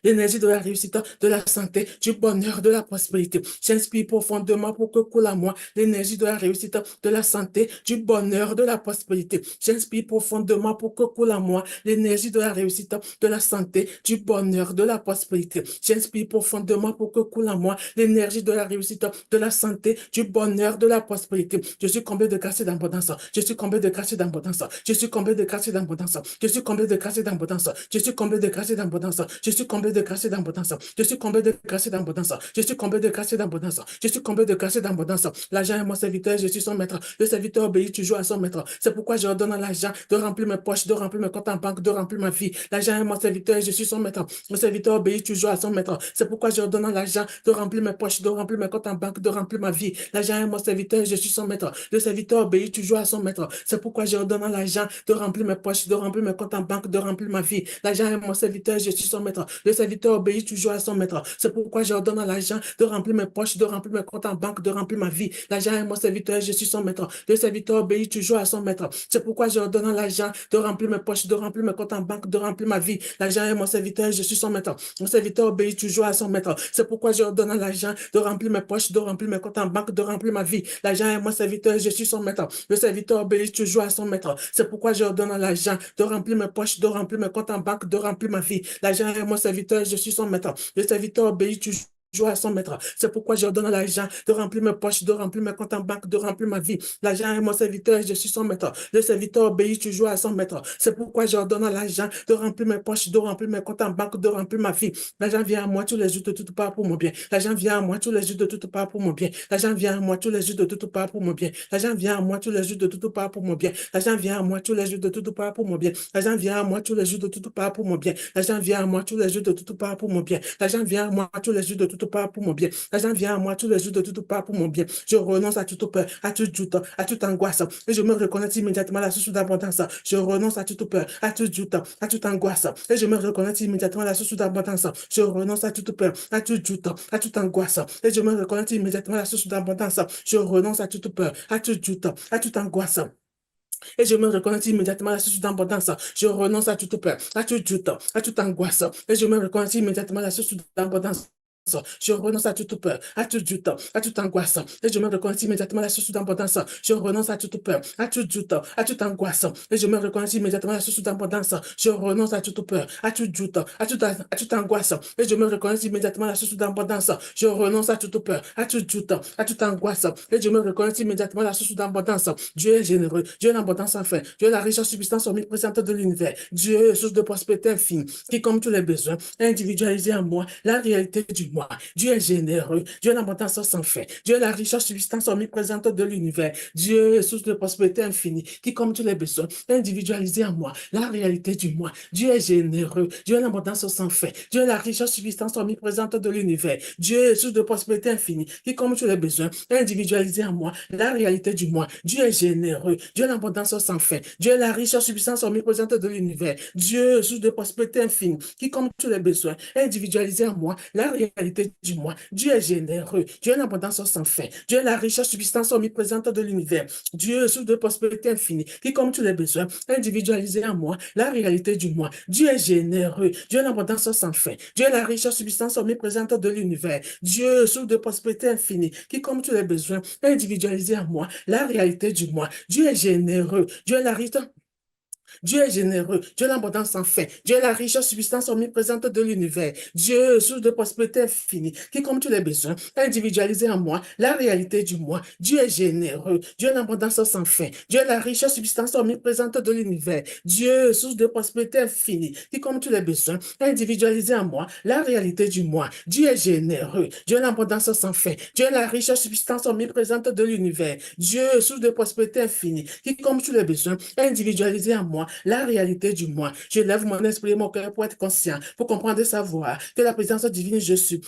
I: l'énergie de la réussite, de la santé, du bonheur, de la prospérité. J'inspire profondément pour que coule à moi l'énergie de la réussite, de la santé, du bonheur, de la prospérité. J'inspire profondément pour que coule à moi l'énergie de la réussite, de la santé, du bonheur, de la prospérité. J'inspire profondément pour que coule à moi l'énergie de la réussite, de la santé, du bonheur, de la prospérité. Je suis comblé de grâce et d'abondance. Je suis comblé de grâce et d'abondance. Je suis comblé de grâce et d'abondance. Je suis comblé de grâce et d'abondance. Je suis comblé de grâce et d'abondance. Je suis suis comblé de grâce et d'abondance. Je suis comblé de grâce et d'abondance. Je suis comblé de grâce et d'abondance. Je suis comblé de grâce et d'abondance. L'argent est mon serviteur, je suis son maître. Le serviteur obéit toujours à son maître. C'est pourquoi je redonne à l'argent de remplir mes poches, de remplir mes comptes en banque, de remplir ma vie. L'argent est mon serviteur, je suis son maître. Le serviteur obéit toujours à son maître. C'est pourquoi je redonne à l'argent de remplir mes poches, de remplir mes comptes en banque, de remplir ma vie. L'argent est mon serviteur, je suis son maître. Le serviteur obéit toujours à son maître. C'est pourquoi je redonne à l'argent de remplir mes poches, de remplir mes comptes en banque, de remplir ma vie. L'argent est mon serviteur, je suis son maître. Le serviteur obéit toujours à son maître. C'est pourquoi je redonne à l'argent de remplir mes poches, de remplir mes comptes en banque, de remplir ma vie. L'argent est mon serviteur, je suis son maître. Le serviteur obéit toujours à son maître. C'est pourquoi je redonne à l'argent de remplir mes poches, de remplir mes comptes en banque, de remplir ma vie. L'argent est mon serviteur, je suis son maître. Mon serviteur obéit toujours à son maître. C'est pourquoi je redonne à l'argent de remplir mes poches, de remplir mes comptes en banque, de remplir ma vie. L'argent est mon serviteur, je suis son maître. Le serviteur obéit toujours à son maître. C'est pourquoi je redonne à l'argent de remplir mes poches, de remplir mes comptes en banque, de remplir ma vie. L'argent est mon serviteur, je suis son maître. Le serviteur obéit toujours à son maître. C'est pourquoi je donne à l'argent de remplir mes poches, de remplir mes comptes en banque, de remplir ma vie. L'argent est mon serviteur, je suis son maître. Le serviteur obéit toujours à son maître. C'est pourquoi je donne à l'argent de remplir mes poches, de remplir mes comptes en banque, de remplir ma vie. L'argent vient à moi tous les jours de toutes parts pour mon bien. L'argent vient à moi tous les jours de toutes parts pour mon bien. L'argent vient à moi tous les jours de toutes parts pour mon bien. L'argent vient à moi tous les jours de toutes parts pour mon bien. L'argent vient à moi tous les jours de toutes parts pour mon bien. L'argent vient à moi tous les jours de toutes parts pour mon bien. L'argent vient à moi tous les jours de toutes parts pour mon bien. L'argent vient à moi tous les jours de toutes parts pour mon bien. L'argent vient à moi tous les jours de toutes parts pour mon bien. Je renonce à toute peur, à toute doute, à toute angoisse. Et je me reconnais immédiatement à la source d'abondance. Je renonce à toute peur, à toute doute, à toute angoisse. Et je me reconnais immédiatement à la source d'abondance. Je renonce à toute peur, à toute doute, à toute angoisse. Et je me reconnais immédiatement à la source d'abondance. Je renonce à toute peur, à toute doute, à toute angoisse. Et je me reconnais immédiatement à la source d'abondance. Je renonce à toute peur, à toute doute, à toute angoisse. Et je me reconnais immédiatement à la source d'abondance. Je renonce à toute peur, à toute doute, à toute angoisse. Et je me reconnais immédiatement à la source d'abondance. Je renonce à toute peur, à toute doute, à toute angoisse. Et je me reconnais immédiatement à la source d'abondance. Je renonce à toute peur, à toute doute, à toute angoisse. Et je me reconnais immédiatement à la source d'abondance. Je renonce à toute peur, à toute doute, à toute angoisse. Et je me reconnais immédiatement à la source d'abondance. Dieu est généreux, Dieu est l'abondance enfin. Dieu est la richesse substance omniprésente de l'univers. Dieu est source de prospérité infinie, qui comme tous les besoins, est individualisé en moi la réalité du moi. Dieu est généreux, Dieu est l'abondance sans fin. Dieu est la richesse substance omniprésente de l'univers. Dieu est source de prospérité infinie, qui comme tous les besoins, est individualisé en moi la réalité du moi. Dieu est généreux, Dieu est l'abondance sans fin. Dieu est la richesse substance omniprésente de l'univers. Dieu est source de prospérité infinie, qui comme tous les besoins, est individualisé en moi la réalité du moi. Dieu est généreux, Dieu est l'abondance sans fin. Dieu est la richesse substance omniprésente de l'univers. Dieu est source de prospérité infinie, qui comme tous les besoins, est individualisé en moi la réalité du moi. Dieu est généreux, Dieu est l'abondance sans fin. Dieu est la richesse substance omniprésente de l'univers. Dieu est source de prospérité infinie, qui comme tous les besoins, est individualisé en moi la réalité du moi. Dieu est généreux, Dieu est l'abondance sans fin. Dieu est la richesse substance omniprésente de l'univers. Dieu est source de prospérité infinie, qui comme tous les besoins, est individualisé en moi la réalité du moi. Dieu est généreux, Dieu est la richesse. Dieu est généreux, Dieu est l'abondance sans fin, Dieu est la richesse substance omniprésente de l'univers, Dieu est source de prospérité infinie, qui comme tous les besoins, est individualisé en moi la réalité du moi. Dieu est généreux, Dieu est l'abondance sans fin, Dieu est la richesse substance omniprésente de l'univers, Dieu est source de prospérité infinie, qui comme tous les besoins, est individualisé en moi la réalité du moi. Dieu est généreux, Dieu est l'abondance sans fin, Dieu est la richesse substance omniprésente de l'univers, Dieu est source de prospérité infinie, qui comme tous les besoins, est individualisé en moi la réalité du moi. Je lève mon esprit et mon cœur pour être conscient, pour comprendre et savoir que la présence divine je suis.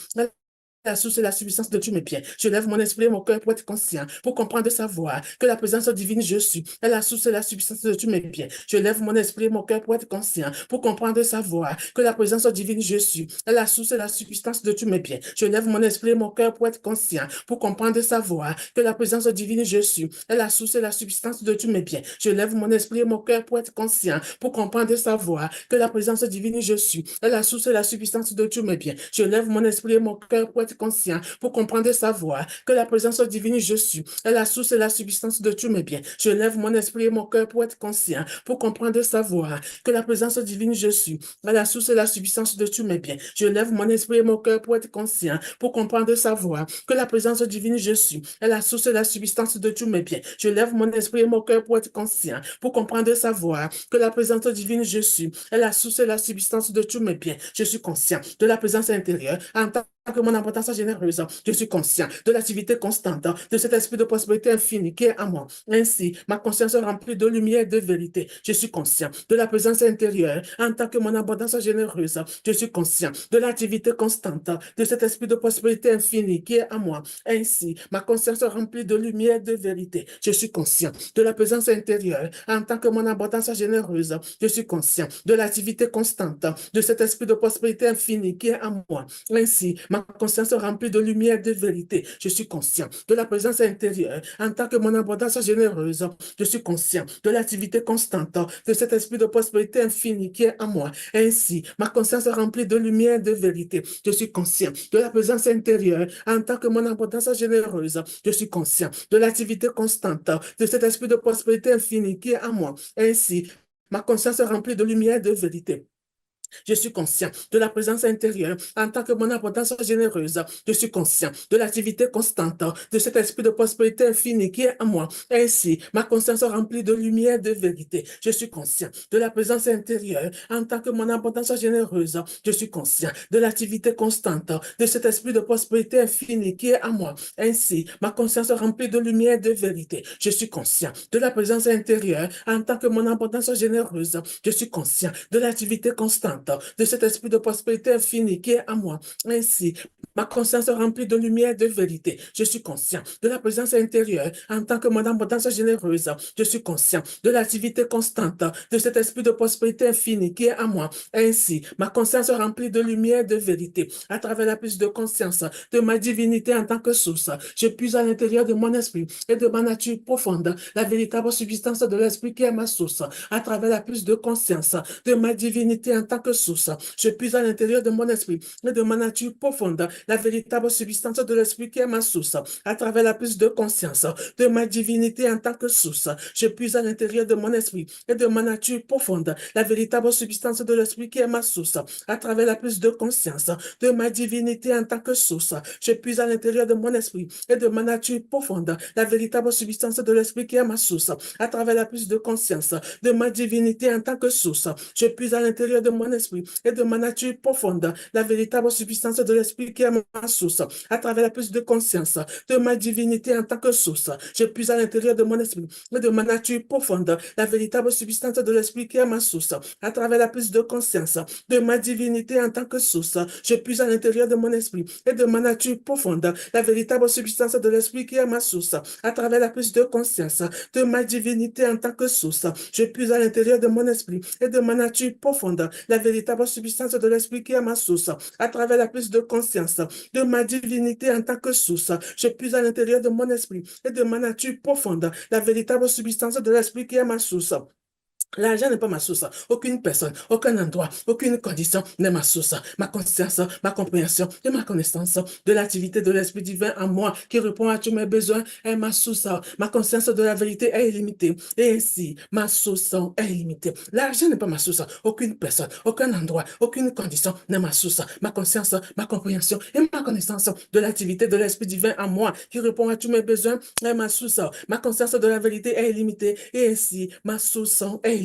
I: La source et la substance de tous mes biens. Je lève mon esprit et mon cœur pour être conscient, pour comprendre et savoir que la présence divine je suis est la source et la substance de tous mes biens. Je lève mon esprit et mon cœur pour être conscient, pour comprendre et savoir que la présence divine je suis est la source et la substance de tous mes biens. Je lève mon esprit et mon cœur pour être conscient, pour comprendre et savoir que la présence divine je suis est la source et la substance de tous mes biens. Je lève mon esprit et mon cœur pour être conscient, pour comprendre et savoir que la présence divine je suis est la source et la substance de tous mes biens. Je lève mon esprit et mon cœur pour être être conscient, pour comprendre et savoir que la présence divine, je suis, est la source et la substance de tous mes biens. Je lève mon esprit et mon cœur pour être conscient, pour comprendre et savoir que la présence divine, je suis, est la source et la substance de tous mes biens. Je lève mon esprit et mon cœur pour être conscient, pour comprendre et savoir que la présence divine, je suis, est la source et la substance de tous mes biens. Je lève mon esprit et mon cœur pour être conscient, pour comprendre et savoir que la présence divine, je suis, est la source et la substance de tous mes biens. Je suis conscient de la présence intérieure en tant que mon abondance généreuse. Je suis conscient de l'activité constante de cet esprit de prospérité infinie qui est en moi. Ainsi, ma conscience est remplie de lumière et de vérité. Je suis conscient de la présence intérieure en tant que mon abondance généreuse. Je suis conscient de l'activité constante de cet esprit de prospérité infinie qui est en moi. Ainsi, ma conscience est remplie de lumière et de vérité. Je suis conscient de la présence intérieure en tant que mon abondance généreuse. Je suis conscient de l'activité constante de cet esprit de prospérité infinie qui est en moi. Ainsi, ma conscience est remplie de lumière et de vérité. Je suis conscient de la présence intérieure en tant que mon abondance généreuse. Je suis conscient de l'activité constante de cet esprit de prospérité infinie qui est en moi. Ainsi, ma conscience est remplie de lumière et de vérité. Je suis conscient de la présence intérieure en tant que mon abondance généreuse. Je suis conscient de l'activité constante de cet esprit de prospérité infinie qui est en moi. Ainsi, ma conscience est remplie de lumière et de vérité. Je suis conscient de la présence intérieure en tant que mon abondance généreuse. Je suis conscient de l'activité constante de cet esprit de prospérité infinie qui est en moi. Ainsi, ma conscience est remplie de lumière et de vérité. Je suis conscient de la présence intérieure en tant que mon abondance généreuse. Je suis conscient de l'activité constante de cet esprit de prospérité infinie qui est en moi. Ainsi, ma conscience est remplie de lumière et de vérité. Je suis conscient de la présence intérieure en tant que mon abondance généreuse. Je suis conscient de l'activité constante de cet esprit de prospérité infinie qui est en moi. Ainsi, ma conscience est remplie de lumière et de vérité. Je suis conscient de la présence intérieure en tant que mon abondance généreuse. Je suis conscient de l'activité constante de cet esprit de prospérité infinie qui est en moi. Ainsi, ma conscience est remplie de lumière et de vérité. À travers la prise de conscience de ma divinité en tant que source, je puise à l'intérieur de mon esprit et de ma nature profonde la véritable substance de l'esprit qui est ma source. À travers la prise de conscience de ma divinité en tant que source, je puise à l'intérieur de mon esprit et de ma nature profonde la véritable substance de l'esprit qui est ma source. À travers la prise de conscience de ma divinité en tant que source, je puise à l'intérieur de mon esprit et de ma nature profonde la véritable substance de l'esprit qui est ma source. À travers la prise de conscience de ma divinité en tant que source, je puise à l'intérieur de mon esprit et de ma nature profonde la véritable substance de l'esprit qui est ma source. À travers la prise de conscience de ma divinité en tant que source, je puise à l'intérieur de mon esprit et de ma nature profonde la véritable substance de l'esprit qui est ma source. À travers la prise de conscience de ma divinité en tant que source, je puise à l'intérieur de mon esprit et de ma nature profonde la véritable substance de l'esprit qui est ma source. À travers la prise de conscience de ma divinité en tant que source, je puise à l'intérieur de mon esprit et de ma nature profonde la véritable substance de l'esprit qui est ma source. À travers la prise de conscience de ma divinité en tant que source, je puise à l'intérieur de mon esprit et de ma nature profonde la véritable substance de l'esprit qui est ma source. À travers la prise de conscience de ma divinité en tant que source, je puise à l'intérieur de mon esprit et de ma nature profonde la véritable substance de l'esprit qui est ma source. L'argent n'est pas ma source. Aucune personne, aucun endroit, aucune condition n'est ma source. Ma conscience, ma compréhension et ma connaissance de l'activité de l'Esprit divin en moi qui répond à tous mes besoins est ma source. Ma conscience de la vérité est illimitée. Et ainsi, ma source est illimitée. L'argent n'est pas ma source. Aucune personne, aucun endroit, aucune condition n'est ma source. Ma conscience, ma compréhension et ma connaissance de l'activité de l'Esprit divin en moi qui répond à tous mes besoins est ma source. Ma conscience de la vérité est illimitée. Et ainsi, ma source est illimitée.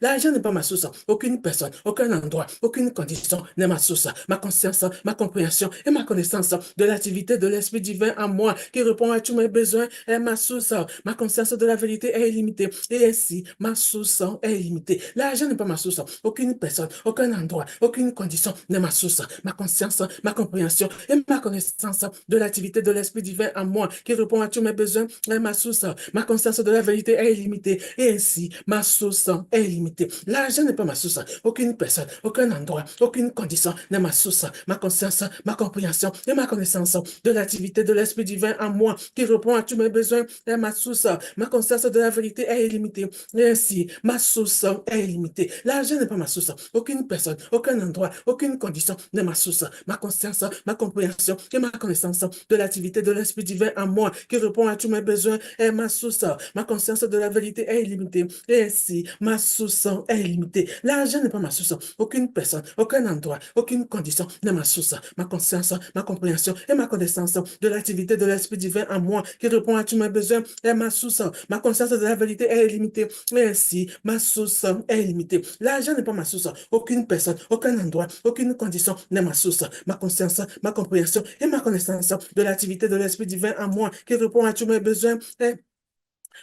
I: L'argent n'est pas ma source. Aucune personne, aucun endroit, aucune condition n'est ma source. Ma conscience, ma compréhension et ma connaissance de l'activité de l'Esprit divin en moi qui répond à tous mes besoins est ma source. Ma conscience de la vérité est illimitée. Et ainsi, ma source est illimitée. L'argent n'est pas ma source. Aucune personne, aucun endroit, aucune condition n'est ma source. Ma conscience, ma compréhension et ma connaissance de l'activité de l'Esprit divin en moi qui répond à tous mes besoins est ma source. Ma conscience de la vérité est illimitée. Et ainsi, ma source est illimitée. L'argent n'est pas ma source. Aucune personne, aucun endroit, aucune condition n'est ma source. Ma conscience, ma compréhension et ma connaissance de l'activité de l'Esprit divin en moi qui répond à tous mes besoins est ma source. Ma conscience de la vérité est illimitée. Et ainsi, ma source est illimitée. L'argent n'est pas ma source. Aucune personne, aucun endroit, aucune condition n'est ma source. Ma conscience, ma compréhension et ma connaissance de l'activité de l'Esprit divin en moi qui répond à tous mes besoins est ma source. Ma conscience de la vérité est illimitée. Et ainsi, ma source est illimitée. L'argent n'est pas ma source. Aucune personne, aucun endroit, aucune condition n'est ma source. Ma conscience, ma compréhension et ma connaissance de l'activité de l'Esprit divin en moi qui répond à tous mes besoins est ma source. Ma conscience de la vérité est illimitée. Et ainsi, ma source est illimitée. L'argent n'est pas ma source. Aucune personne, aucun endroit, aucune condition n'est ma source. Ma conscience, ma compréhension et ma connaissance de l'activité de l'Esprit divin en moi qui répond à tous mes besoins est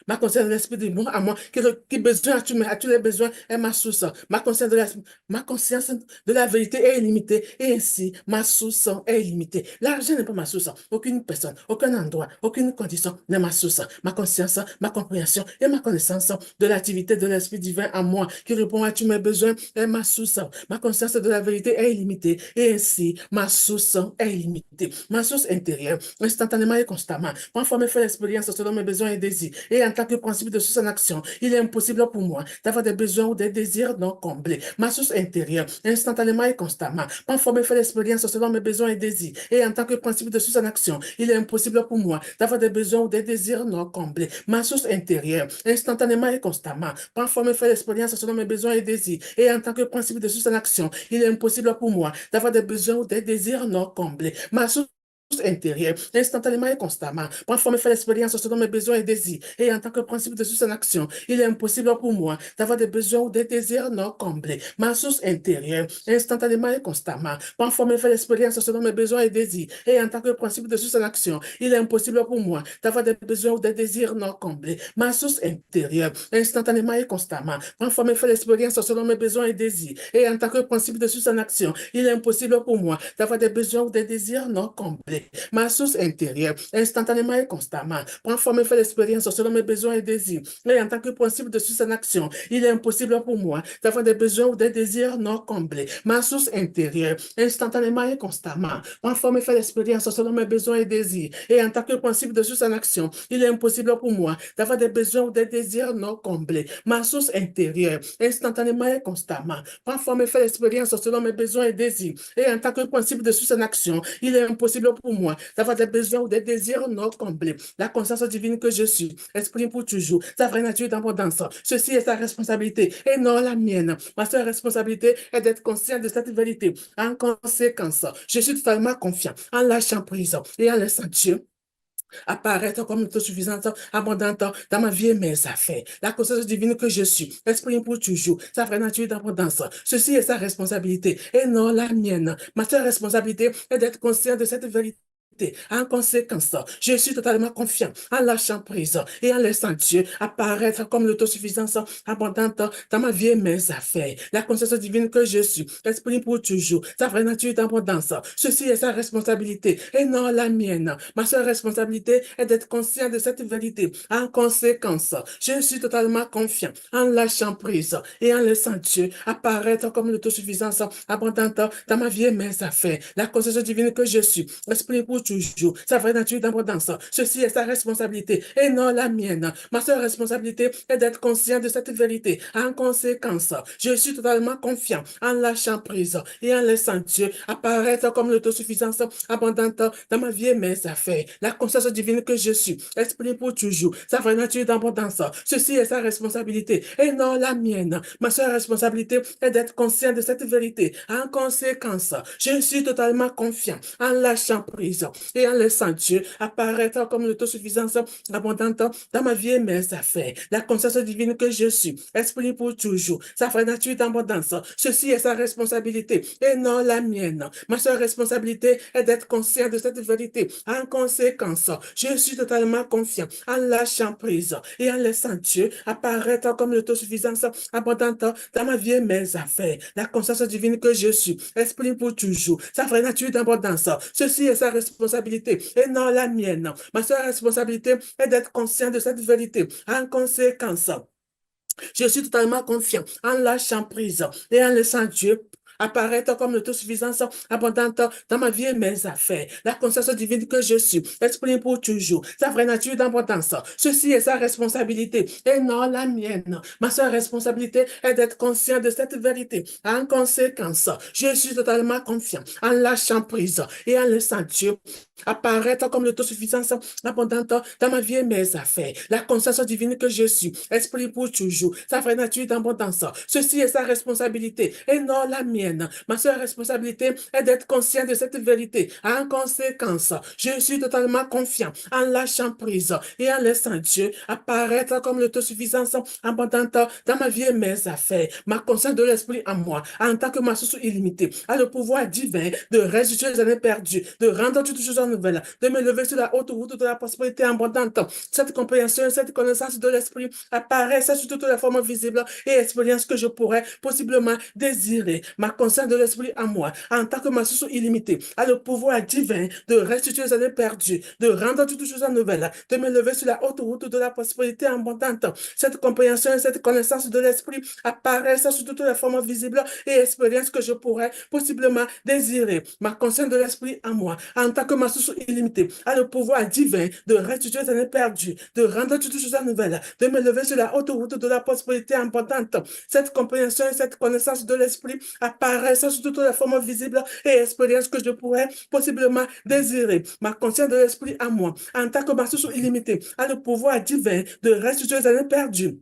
I: ma conscience de l'esprit de moi à moi, qui besoin à tous les besoins est ma source. Ma conscience de la vérité est illimitée et ainsi ma source est illimitée. L'argent n'est pas ma source. Aucune personne, aucun endroit, aucune condition n'est ma source. Ma conscience, ma compréhension et ma connaissance de l'activité de l'esprit divin en moi qui répond à tous mes besoins est ma source. Ma conscience de la vérité est illimitée et ainsi ma source est illimitée. Ma source intérieure, instantanément et constamment, parfois me fait l'expérience selon mes besoins et désirs. Et en tant que principe de source en action, il est impossible pour moi d'avoir des besoins ou des désirs non comblés. Ma source intérieure, instantanément et constamment, parfois me fait l'expérience selon mes besoins et désirs. Et en tant que principe de source en action, il est impossible pour moi d'avoir des besoins ou des désirs non comblés. Ma source intérieure, instantanément et constamment, parfois me fait l'expérience selon mes besoins et désirs. Et en tant que principe de source en action, il est impossible pour moi d'avoir des besoins ou des désirs non comblés. Ma source intérieure, instantanément et constamment, parfois me fait l'expérience selon mes besoins et désirs. Et en tant que principe de source en action, il est impossible pour moi d'avoir des besoins ou des désirs non comblés. Ma source intérieure, instantanément et constamment, parfois me fait l'expérience selon mes besoins et désirs. Et en tant que principe de source en action, il est impossible pour moi d'avoir des besoins ou des désirs non comblés. Ma source intérieure, instantanément et constamment, parfois me fait l'expérience selon mes besoins et désirs. Et en tant que principe de source en action, il est impossible pour moi d'avoir des besoins ou des désirs non comblés. Ma source intérieure, instantanément et constamment, parfois me fait l'expérience selon mes besoins et désirs. Et en tant que principe de source en action, il est impossible pour moi d'avoir des besoins ou des désirs non comblés. Ma source intérieure, instantanément et constamment, parfois me fait l'expérience selon mes besoins et désirs. Et en tant que principe de source en action, il est impossible pour moi d'avoir des besoins ou des désirs non comblés. Ma source intérieure, instantanément et constamment, parfois me fait l'expérience selon mes besoins et désirs. Et en tant que principe de source en action, il est impossible pour moi d'avoir des besoins ou des désirs non comblés. La conscience divine que je suis exprime pour toujours sa vraie nature d'abondance. Ceci est sa responsabilité et non la mienne. Ma seule responsabilité est d'être conscient de cette vérité. En conséquence, je suis totalement confiant en lâchant prise et en laissant Dieu apparaître comme autosuffisante, abondante dans ma vie et mes affaires. La conscience divine que je suis exprime pour toujours sa vraie nature d'abondance. Ceci est sa responsabilité et non la mienne. Ma seule responsabilité est d'être conscient de cette vérité. En conséquence, je suis totalement confiant en lâchant prise et en laissant Dieu apparaître comme l'autosuffisance abondante dans ma vie et mes affaires. La conscience divine que je suis exprime pour toujours sa vraie nature d'abondance. Ceci est sa responsabilité et non la mienne. Ma seule responsabilité est d'être conscient de cette vérité. En conséquence, je suis totalement confiant en lâchant prise et en laissant Dieu apparaître comme l'autosuffisance abondante dans ma vie et mes affaires. La conscience divine que je suis exprime pour toujours sa vraie nature d'abondance. Ceci est sa responsabilité et non la mienne. Ma seule responsabilité est d'être conscient de cette vérité. En conséquence, je suis totalement confiant en lâchant prise et en laissant Dieu apparaître comme l'autosuffisance abondante dans ma vie et mes affaires. La conscience divine que je suis exprime pour toujours sa vraie nature d'abondance. Ceci est sa responsabilité et non la mienne. Ma seule responsabilité est d'être conscient de cette vérité. En conséquence, je suis totalement confiant en lâchant prise et en laissant Dieu apparaître comme l'autosuffisance abondante dans ma vie et mes affaires. La conscience divine que je suis exprime pour toujours sa vraie nature d'abondance. Ceci est sa responsabilité et non la mienne. Ma seule responsabilité est d'être conscient de cette vérité. En conséquence, je suis totalement confiant en lâchant prise et en laissant Dieu apparaître comme l'autosuffisance abondante dans ma vie et mes affaires. La conscience divine que je suis exprime pour toujours sa vraie nature d'abondance. Ceci est sa responsabilité et non la mienne. Ma seule responsabilité est d'être conscient de cette vérité. En conséquence, Je suis totalement confiant en lâchant prise et en laissant Dieu apparaître comme l'autosuffisance abondante dans ma vie et mes affaires. La conscience divine que je suis, exprime pour toujours sa vraie nature d'abondance. Ceci est sa responsabilité et non la mienne. Ma seule responsabilité est d'être conscient de cette vérité. En conséquence, je suis totalement confiant en lâchant prise et en laissant Dieu apparaître comme l'autosuffisance abondante dans ma vie et mes affaires. La conscience divine que je suis, exprime pour toujours sa vraie nature d'abondance. Ceci est sa responsabilité et non la mienne. Ma seule responsabilité est d'être conscient de cette vérité. En conséquence, je suis totalement confiant en lâchant prise et en laissant Dieu apparaître comme l'autosuffisance abondante dans ma vie et mes affaires. Ma conscience de l'esprit en moi, en tant que ma source illimitée, a le pouvoir divin de restituer les années perdues, de rendre toutes choses en nouvelles, de me lever sur la haute route de la prospérité abondante. Cette compréhension, cette connaissance de l'esprit apparaissent sous toutes les formes visibles et expériences que je pourrais possiblement désirer. Ma conscience de l'esprit en moi, en tant que ma source illimitée, a le pouvoir divin de restituer les années perdues, de rendre toutes choses nouvelles, de me lever sur la haute route de la prospérité abondante. Cette compréhension et cette connaissance de l'esprit apparaissent sous toutes les formes visibles et expériences que je pourrais possiblement désirer. Ma conscience de l'esprit en moi, en tant que ma source illimitée, a le pouvoir divin de restituer les années perdues, de rendre toutes choses nouvelles, de me lever sur la haute route de la prospérité abondante. Cette compréhension et cette connaissance de l'esprit apparaissent sous toutes les formes visibles et expériences que je pourrais possiblement désirer. Ma conscience de l'esprit en moi, en tant que ma source illimitée, a le pouvoir divin de restituer les années perdues,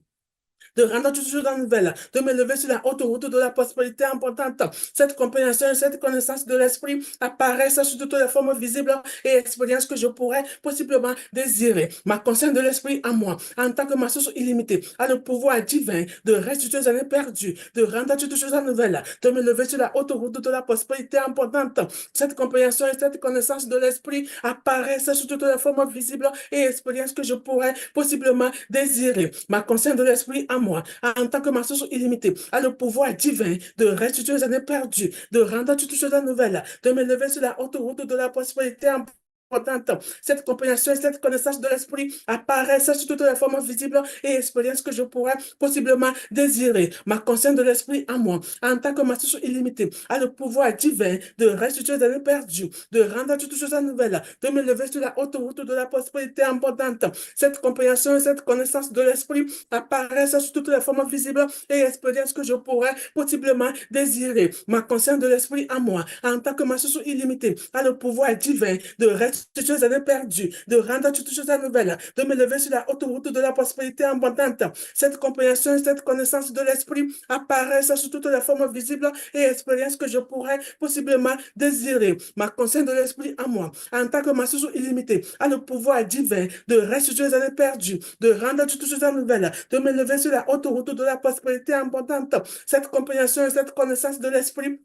I: de rendre toutes choses nouvelles, de me lever sur la haute route de la prospérité abondante. Cette compréhension et cette connaissance de l'esprit apparaissent sous toutes les formes visibles et expériences que je pourrais possiblement désirer. Ma conscience de l'esprit en moi, en tant que ma source illimitée, a le pouvoir divin de restituer les années perdues, de rendre toutes choses nouvelles, de me lever sur la haute route de la prospérité abondante. Cette compréhension et cette connaissance de l'esprit apparaissent sous toutes les formes visibles et expériences que je pourrais possiblement désirer. Ma conscience de l'esprit en moi, en tant que ma source illimitée, a le pouvoir divin de restituer les années perdues, de rendre toutes choses nouvelles, de me lever sur la haute route de la prospérité abondante. Cette compréhension et cette connaissance de l'esprit apparaissent sous toutes les formes visibles et expériences que je pourrais possiblement désirer. Ma conscience de l'esprit en moi, en tant que ma source illimitée, a le pouvoir divin de restituer les années perdues, de rendre toutes choses nouvelles, de me lever sur la haute route de la prospérité abondante. Cette compréhension et cette connaissance de l'esprit apparaissent sous toutes les formes visibles et expériences que je pourrais possiblement désirer. Ma conscience de l'esprit en moi, en tant que ma source illimitée, a le pouvoir divin de restituer les années perdues, de rendre toutes choses nouvelles, de me lever sur la haute route de la prospérité abondante. Cette compréhension et cette connaissance de l'esprit apparaissent sous toutes les formes visibles et expériences que je pourrais possiblement désirer. Ma conscience de l'esprit en moi, en tant que ma source illimitée, a le pouvoir divin de restituer les années perdues, de rendre toutes choses nouvelles, de me lever sur la haute route de la prospérité abondante. Cette compréhension et cette connaissance de l'esprit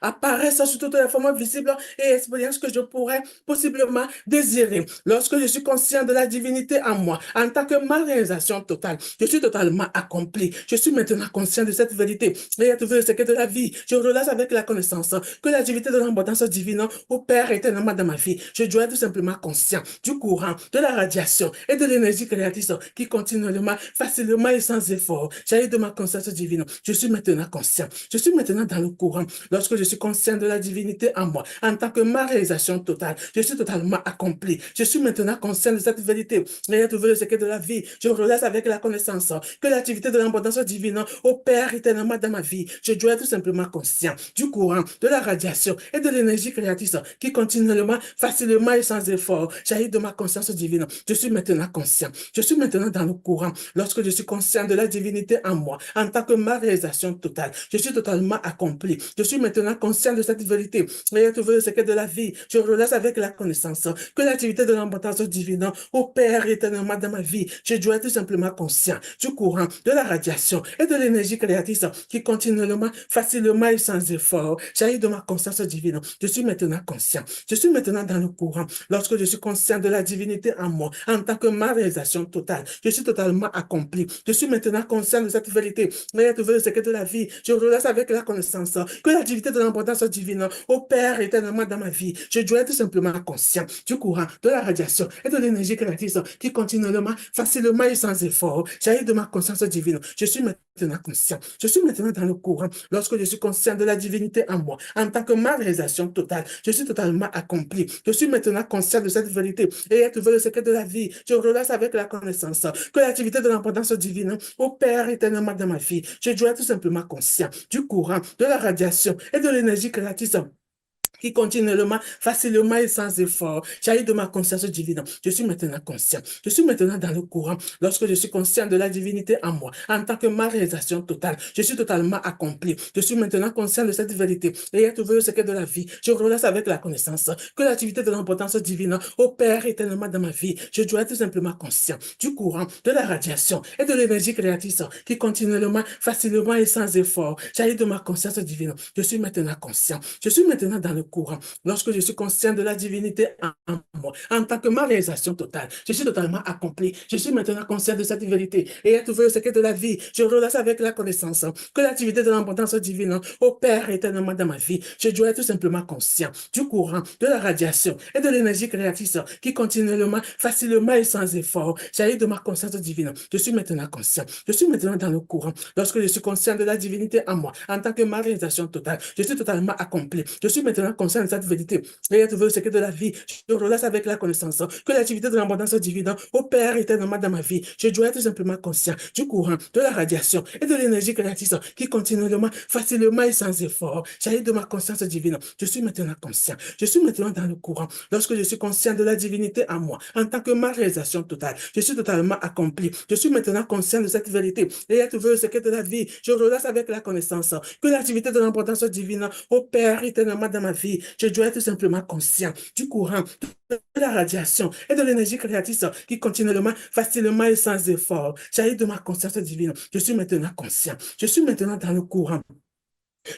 I: apparaissent sous toutes les formes visibles et expériences que je pourrais possiblement désirer. Lorsque je suis conscient de la divinité en moi, en tant que ma réalisation totale, je suis totalement accompli. Je suis maintenant conscient de cette vérité. Et à trouver le secret de la vie, je relâche avec la connaissance que la divinité de l'abondance divine opère éternellement dans ma vie. Je dois être tout simplement conscient du courant, de la radiation et de l'énergie créatrice qui continuellement, facilement et sans effort jaillit de ma conscience divine. Je suis maintenant conscient. Je suis maintenant dans le courant. Lorsque je suis conscient de la divinité en moi, en tant que ma réalisation totale, je suis totalement accompli. Je suis maintenant conscient de cette vérité. Et à trouver le secret de la vie, je relâche avec la connaissance que l'activité de l'abondance divine opère éternellement dans ma vie. Je dois être tout simplement conscient du courant, de la radiation et de l'énergie créatrice qui continuellement, facilement et sans effort jaillit de ma conscience divine. Je suis maintenant conscient. Je suis maintenant dans le courant. Lorsque je suis conscient de la divinité en moi, en tant que ma réalisation totale, je suis totalement accompli. Je suis maintenant conscient de cette vérité. Et à trouver le secret de la vie, je relâche avec la connaissance que l'activité de l'abondance divine opère éternellement dans ma vie. Je dois être tout simplement conscient du courant, de la radiation et de l'énergie créatrice qui continuellement, facilement et sans effort jaillit de ma conscience divine. Je suis maintenant conscient. Je suis maintenant dans le courant. Lorsque je suis conscient de la divinité en moi, en tant que ma réalisation totale, je suis totalement accompli. Je suis maintenant conscient de cette vérité. Et à trouver le secret de la vie, je relâche avec la connaissance que l'activité de l'abondance divine opère éternellement dans ma vie. Je dois être simplement conscient du courant, de la radiation et de l'énergie créatrice qui continuellement, facilement et sans effort, jaillit de ma conscience divine. Je suis maintenant conscient. Je suis maintenant dans le courant. Lorsque je suis conscient de la divinité en moi, en tant que ma réalisation totale, je suis totalement accompli. Je suis maintenant conscient de cette vérité et à trouver le secret de la vie. Je relâche avec la connaissance que l'activité de l'abondance divine opère éternellement dans ma vie. Je dois être tout simplement conscient du courant, de la radiation et de l'énergie créatrice qui continuellement, facilement et sans effort, jaillit de ma conscience divine. Je suis maintenant conscient. Je suis maintenant dans le courant. Lorsque je suis conscient de la divinité en moi, en tant que ma réalisation totale, je suis totalement accompli. Je suis maintenant conscient de cette vérité et à trouver le secret de la vie. Je relâche avec la connaissance que l'activité de l'importance divine opère éternellement dans ma vie. Je dois être simplement conscient du courant, de la radiation et de l'énergie créatrice qui continuellement, facilement et sans effort, jaillit de ma conscience divine. Je suis maintenant conscient. Je suis maintenant dans le courant. Lorsque je suis conscient de la divinité en moi, en tant que ma réalisation totale, je suis totalement accompli. Je suis maintenant conscient de cette vérité et à trouver le secret de la vie. Je relâche avec la connaissance que l'activité de l'abondance divine opère éternellement dans ma vie. Je dois être tout simplement conscient du courant, de la radiation et de l'énergie créatrice qui continuellement, facilement et sans effort, jaillit de ma conscience divine. Je suis maintenant conscient. Je suis maintenant dans le courant. Lorsque je suis conscient de la divinité en moi, en tant que ma réalisation totale, je suis totalement accompli. Je suis maintenant conscient de cette vérité et à trouver le secret de la vie. Je relâche avec la connaissance que l'activité de l'abondance divine opère éternellement dans ma vie. Je dois être simplement conscient du courant, de la radiation et de l'énergie créatrice qui continuellement, facilement et sans effort, jaillit de ma conscience divine. Je suis maintenant conscient. Je suis maintenant dans le courant. Lorsque je suis conscient de la divinité en moi, en tant que ma réalisation totale, je suis totalement accompli. Je suis maintenant conscient de cette vérité et à trouver le secret de la vie. Je relâche avec la connaissance que l'activité de l'abondance divine opère éternellement dans ma vie. Je dois être simplement conscient du courant, de la radiation et de l'énergie créatrice qui continuellement, facilement et sans effort, jaillit de ma conscience divine. Je suis maintenant conscient. Je suis maintenant dans le courant.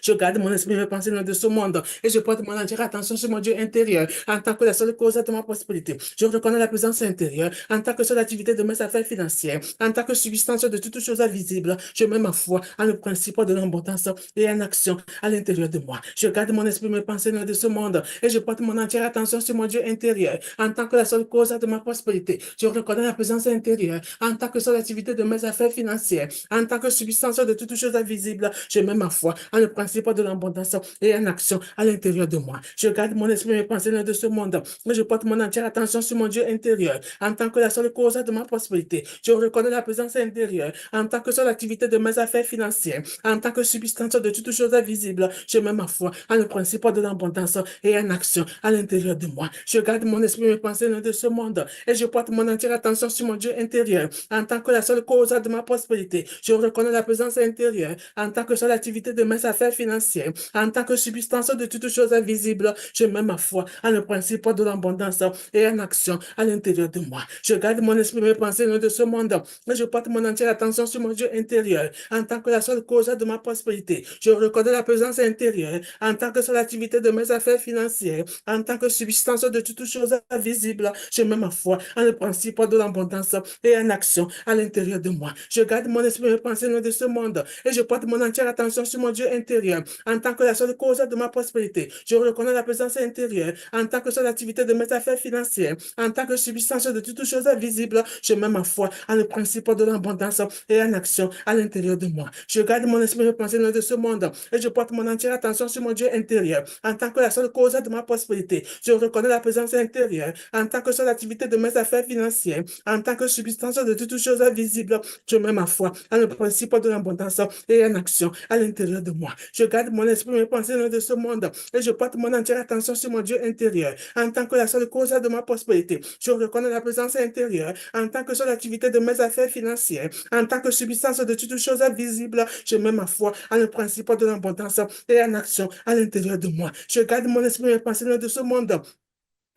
I: Je garde mon esprit, mes pensées de ce monde et je porte mon entière attention sur mon Dieu intérieur en tant que la seule cause de ma prospérité. Je reconnais la présence intérieure en tant que seule activité de mes affaires financières, en tant que substance de toutes choses invisibles. Je mets ma foi en le principe de l'abondance et en action à l'intérieur de moi. Je garde mon esprit, mes pensées de ce monde et je porte mon entière attention sur mon Dieu intérieur en tant que la seule cause de ma prospérité. Je reconnais la présence intérieure en tant que seule activité de mes affaires financières, en tant que substance de toutes choses invisibles. Je mets ma foi en le principe de l'abondance et en action à l'intérieur de moi. Je garde mon esprit et mes pensées de ce monde, mais je porte mon entière attention sur mon Dieu intérieur en tant que la seule cause de ma prospérité. Je reconnais la présence intérieure en tant que seule activité de mes affaires financières, en tant que substance de toutes choses invisibles. Je mets ma foi en le principe de l'abondance et en action à l'intérieur de moi. Je garde mon esprit et mes pensées de ce monde et je porte mon entière attention sur mon Dieu intérieur en tant que la seule cause de ma prospérité. Je reconnais la présence intérieure en tant que seule activité de mes affaires financières, en tant que substance de toutes choses invisibles. Je mets ma foi en le principe de l'abondance et en action à l'intérieur de moi. Je garde mon esprit, mes pensées de ce monde, mais je porte mon entière attention sur mon Dieu intérieur en tant que la seule cause de ma prospérité. Je reconnais la présence intérieure en tant que seule activité de mes affaires financières, en tant que substance de toutes choses invisibles. Je mets ma foi en le principe de l'abondance et en action à l'intérieur de moi. Je garde mon esprit, mes pensées de ce monde et je porte mon entière attention sur mon Dieu intérieur en tant que la seule cause de ma prospérité. Je reconnais la présence intérieure en tant que seule activité de mes affaires financières, en tant que substance de toutes choses invisibles. Je mets ma foi en le principe de l'abondance et en action à l'intérieur de moi. Je garde mon esprit, mes pensées de ce monde et je porte mon entière attention sur mon Dieu intérieur en tant que la seule cause de ma prospérité. Je reconnais la présence intérieure en tant que seule activité de mes affaires financières, en tant que substance de toutes choses invisibles. Je mets ma foi en le principe de l'abondance et en action à l'intérieur de moi. Je garde mon esprit, mes pensées de ce monde et je porte mon entière attention sur mon Dieu intérieur en tant que la seule cause de ma prospérité. Je reconnais la présence intérieure en tant que seule activité de mes affaires financières, en tant que substance de toutes choses invisibles. Je mets ma foi en le principe de l'abondance et en action à l'intérieur de moi. Je garde mon esprit, mes pensées de ce monde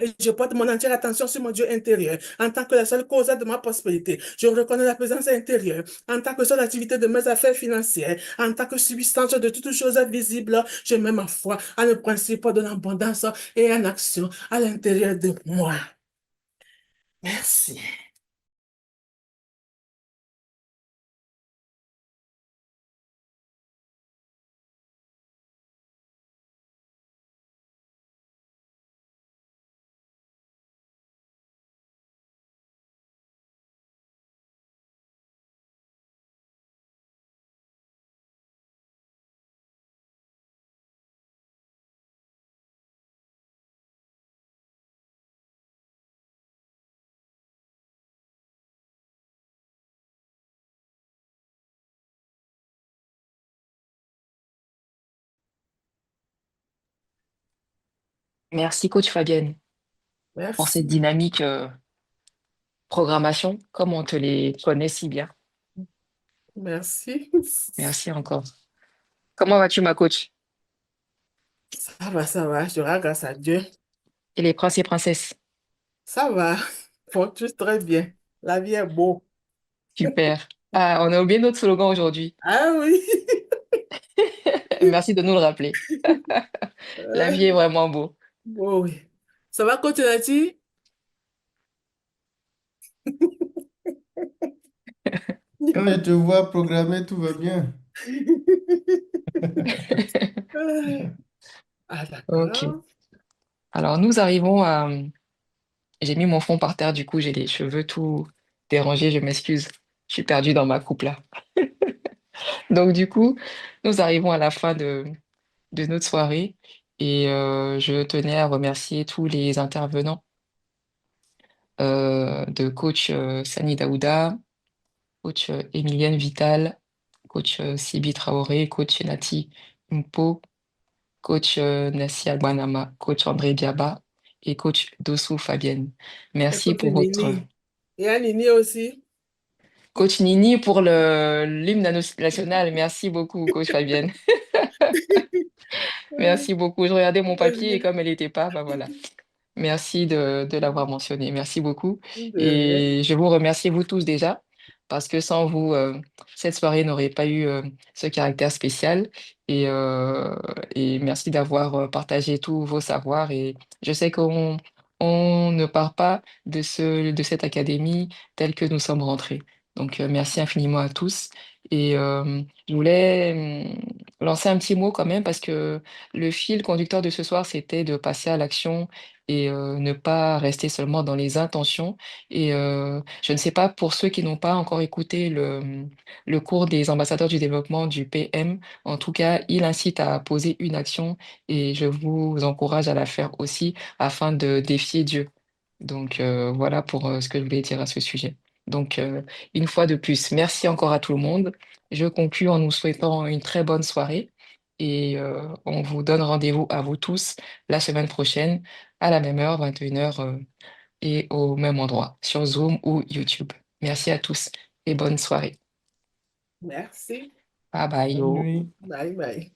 I: et je porte mon entière attention sur mon Dieu intérieur en tant que la seule cause de ma prospérité. Je reconnais la présence intérieure en tant que seule activité de mes affaires financières, en tant que substance de toutes choses invisibles. Je mets ma foi en le principe de l'abondance et en action à l'intérieur de moi. Merci.
A: Merci, coach Fabienne, pour cette
I: Merci.
A: dynamique programmation, comme on te les connaît si bien.
I: Merci.
A: Merci encore. Comment vas-tu, ma coach?
I: Ça va, je rends grâce à Dieu.
A: Et les princes et princesses?
I: Ça va. Bon, tous très bien. La vie est beau.
A: Super. Ah, on a oublié notre slogan aujourd'hui.
I: Ah oui.
A: Merci de nous le rappeler. La vie est
I: Euh,
A: vraiment beau.
I: Bon, oui. Ça va continuer?
F: Quand je te vois programmer, tout va bien.
I: Ah,
A: Ok.
I: d'accord.
A: Alors, nous arrivons à... J'ai mis mon fond par terre, du coup, j'ai les cheveux tout dérangés, je m'excuse. Je suis perdue dans ma coupe là. Donc, du coup, nous arrivons à la fin de notre soirée et je tenais à remercier tous les intervenants de coach Sani Daouda, coach Emilienne Vital, coach Sibi Traoré, coach Nati Mpo, coach Nassi Agbanama, coach André Biaba et coach Dossou Fabienne.
I: Et
A: Merci
I: coach
A: pour votre...
I: Nini. Et à Nini aussi.
A: Coach Nini pour l'hymne national. Merci beaucoup, coach Fabienne. Merci beaucoup. Je regardais mon
I: De
A: papier et
I: rien.
A: comme elle n'était pas, bah voilà. Merci de l'avoir mentionné. Merci beaucoup.
I: De rien.
A: Et je vous remercie, vous tous déjà, parce que sans vous, cette soirée n'aurait pas eu ce caractère spécial. Et merci d'avoir partagé tous vos savoirs. Et je sais qu'on ne part pas de cette académie telle que nous sommes rentrés. Donc, merci infiniment à tous. Et je voulais lancer un petit mot quand même, parce que le fil conducteur de ce soir, c'était de passer à l'action et ne pas rester seulement dans les intentions. Et je ne sais pas, pour ceux qui n'ont pas encore écouté le cours des ambassadeurs du développement du PM, en tout cas, il incite à poser une action et je vous encourage à la faire aussi afin de défier Dieu. Donc voilà pour ce que je voulais dire à ce sujet. Donc une fois de plus, merci encore à tout le monde. Je conclus en nous souhaitant une très bonne soirée et on vous donne rendez-vous à vous tous la semaine prochaine à la même heure, 21h, et au même endroit, sur Zoom ou YouTube. Merci à tous et bonne soirée.
I: Merci.
A: Bye bye
F: Bonne
A: yo.
F: nuit.
I: Bye bye.